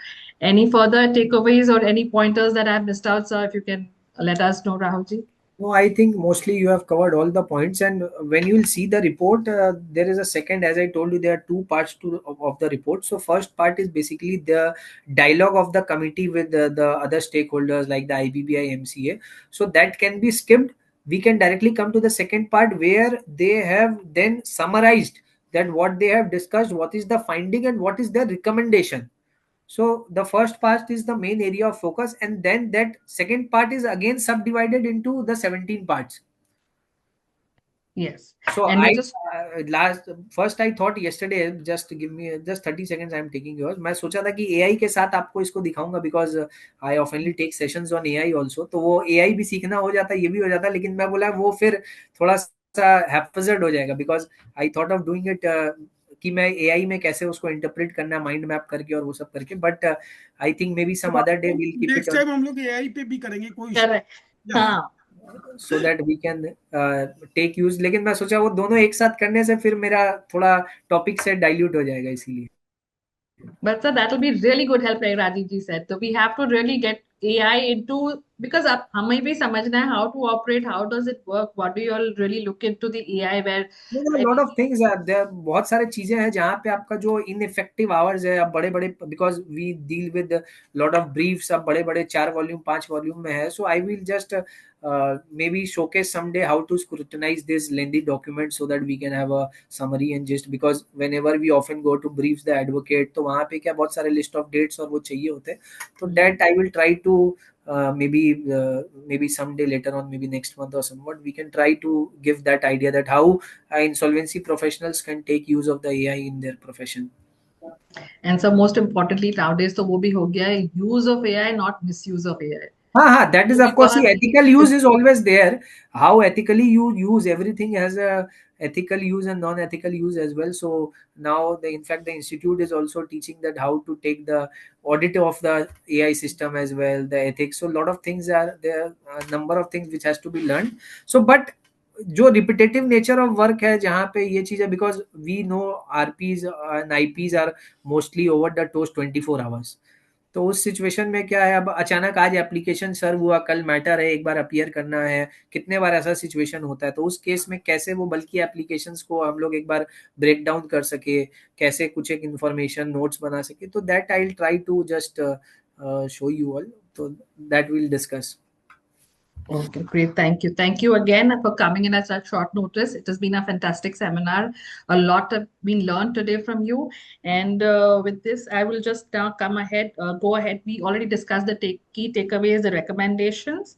Any further takeaways or any pointers that I've missed out, sir, if you can let us know, Rahulji?
No, I think mostly you have covered all the points. And when you will see the report, there is a second, as I told you, there are two parts of the report. So first part is basically the dialogue of the committee with the other stakeholders like the IBBI, MCA. So that can be skipped. We can directly come to the second part where they have then summarized that what they have discussed, what is the finding and what is their recommendation. So the first part is the main area of focus, and then that second part is again subdivided into the 17 parts.
Yes.
So
And
I
just
first I thought yesterday, just give me just 30 seconds, I am taking yours. मैं सोचा था कि AI के साथ आपको इसको दिखाऊंगा because I oftenly take sessions on AI also. तो वो AI भी सीखना हो जाता, ये भी हो जाता, लेकिन मैं बोला वो फिर थोड़ा सा haphazard हो जाएगा because I thought of doing it कि मैं AI में कैसे उसको इंटरप्रेट करना माइंड मैप करके और वो सब करके, but I think may be some other day will keep
next
it
time हम लोग AI पे भी करेंगे कोई
correct. हाँ.
So that we can take use. लेकिन मैं सोचा वो दोनों एक साथ करने से फिर मेरा थोड़ा टॉपिक से डाइल्यूट हो जाएगा, इसीलिए.
But sir, that will be really good help, like Rajiv ji said. So we have to really get AI into, because हमें भी समझना है how to operate, how does it work, what do you all really look into the AI where
lot of things है, there बहुत सारे चीजें हैं जहाँ पे आपका जो इनइफेक्टिव आवर्स है, आप बड़े बड़े, because we deal with lot of briefs, अब बड़े बड़े 4 वॉल्यूम 5 वॉल्यूम में है. So I will just maybe showcase someday how to scrutinize this lengthy document so that we can have a summary and gist, because whenever we often go to briefs the advocate, तो वहाँ पे क्या बहुत सारे list of dates और वो चाहिए होते हैं. तो that I will try to maybe someday later on, maybe next month or somewhat, we can try to give that idea that how insolvency professionals can take use of the AI in their profession.
And so most importantly nowadays तो वो भी हो गया है, use of AI, not misuse of AI.
That is, of course, the ethical use is always there. How ethically you use everything has a ethical use and non-ethical use as well. So now in fact the institute is also teaching that how to take the audit of the AI system as well, the ethics. So a lot of things are there, a number of things which has to be learned. So but जो repetitive nature of work है जहाँ पे ये चीज है, because we know RPs and IPs are mostly over the toast 24 hours. तो उस situation में क्या है, अब अचानक आज एप्लीकेशन सर्व हुआ, कल मैटर है, एक बार अपीयर करना है, कितने बार ऐसा सिचुएशन होता है. तो उस केस में कैसे वो बल्कि एप्लीकेशंस को हम लोग एक बार ब्रेक डाउन कर सके, कैसे कुछ एक इंफॉर्मेशन नोट्स बना सके, तो that I will try to just show you all. तो that will discuss.
Okay, great. Thank you. Thank you again for coming in at such short notice. It has been a fantastic seminar. A lot have been learned today from you. And with this, I will just now go ahead. We already discussed the key takeaways, the recommendations.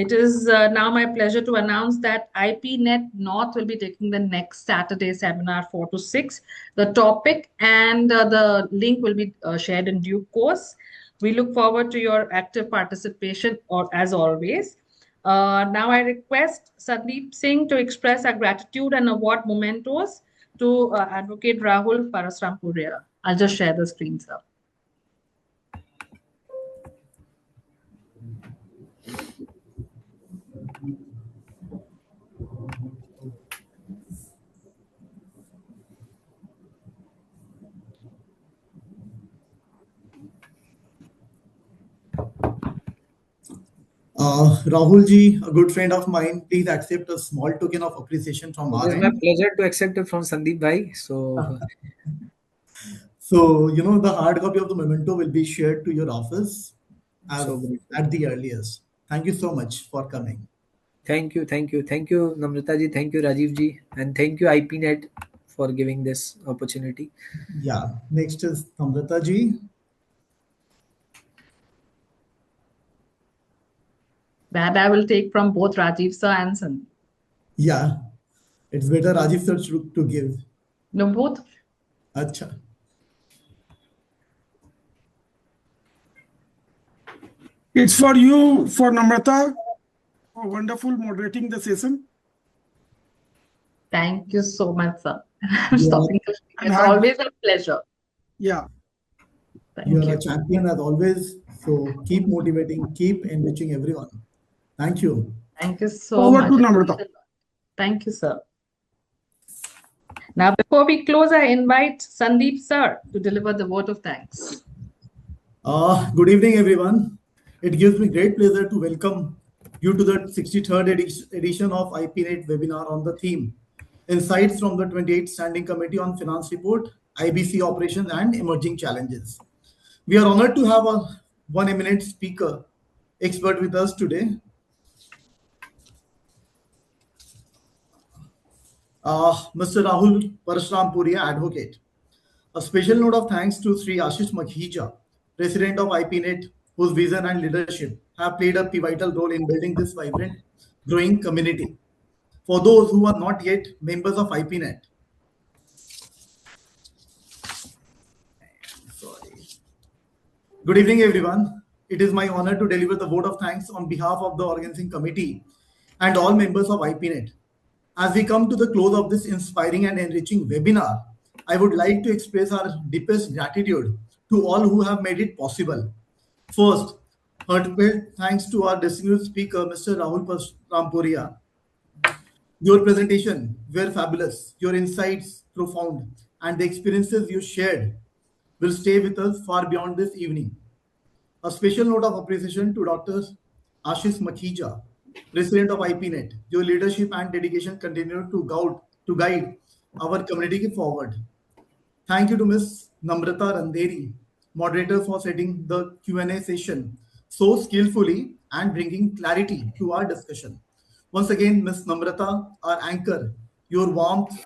It is now my pleasure to announce that IPNet North will be taking the next Saturday seminar 4 to 6. The topic and the link will be shared in due course. We look forward to your active participation, or as always. Now I request Sandeep Singh to express our gratitude and award mementos to Advocate Rahul Parasrampuria. I'll just share the screen, sir.
Rahul ji, a good friend of mine, please accept a small token of appreciation from our end.
It's my pleasure to accept it from Sandeep bhai.
So, the hard copy of the memento will be shared to your office at the earliest. Thank you so much for coming.
Thank you, Namrata ji, thank you, Rajiv ji, and thank you, IPNet, for giving this opportunity.
Yeah, next is Namrata ji.
That I will take from both Rajiv sir and Sandeep.
Yeah, it's better Rajiv sir to give.
No, both.
Acha.
It's for you, for Namrata, for wonderful moderating the session.
Thank you so much, sir. I'm
You are,
stopping.
And
It's
have,
always a pleasure.
yeah,
Thank
you are
you.
a champion as always. So keep motivating, keep enriching everyone. Thank you.
Thank you so
over
much.
to
It means
Namrata.
a lot. Thank you, sir. Now, before we close, I invite Sandeep, sir, to deliver the vote of thanks.
Good evening, everyone. It gives me great pleasure to welcome you to the 63rd edition of IPNet webinar on the theme Insights from the 28th Standing Committee on Finance Report, IBC Operations and Emerging Challenges. We are honored to have one eminent speaker expert with us today. Mr. Rahul Parashuram Puria, advocate. A special note of thanks to Sri Ashish Makhija, President of IPNet, whose vision and leadership have played a pivotal role in building this vibrant, growing community. For those who are not yet members of IPNet, good evening, everyone. It is my honor to deliver the vote of thanks on behalf of the organizing committee and all members of IPNet. As we come to the close of this inspiring and enriching webinar, I would like to express our deepest gratitude to all who have made it possible. First, heartfelt thanks to our distinguished speaker, Mr. Rahul Rampuria. Your presentation were fabulous, your insights profound, and the experiences you shared will stay with us far beyond this evening. A special note of appreciation to Dr. Ashish Makhija, President of IPNet. Your leadership and dedication continue to guide our community forward. Thank you to Ms. Namrata Randheri, moderator, for setting the Q&A session so skillfully and bringing clarity to our discussion. Once again, Ms. Namrata, our anchor, your warmth,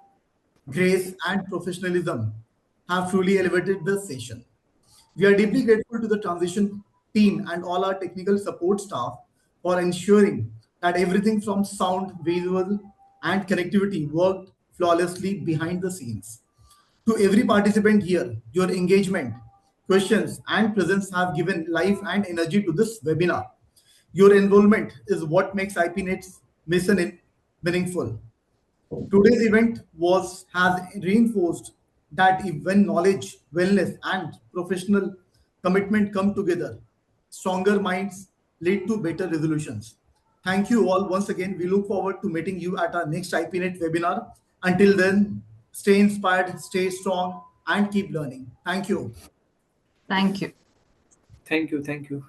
grace, and professionalism have truly elevated the session. We are deeply grateful to the transition team and all our technical support staff for ensuring that everything from sound, visual, and connectivity worked flawlessly behind the scenes. To every participant here, your engagement, questions, and presence have given life and energy to this webinar. Your involvement is what makes IPNet's mission meaningful. Today's event has reinforced that when knowledge, wellness, and professional commitment come together, stronger minds lead to better resolutions. Thank you all once again. We look forward to meeting you at our next IPNet webinar. Until then, stay inspired, stay strong, and keep learning. Thank you.
Thank you.
Thank you. Thank you.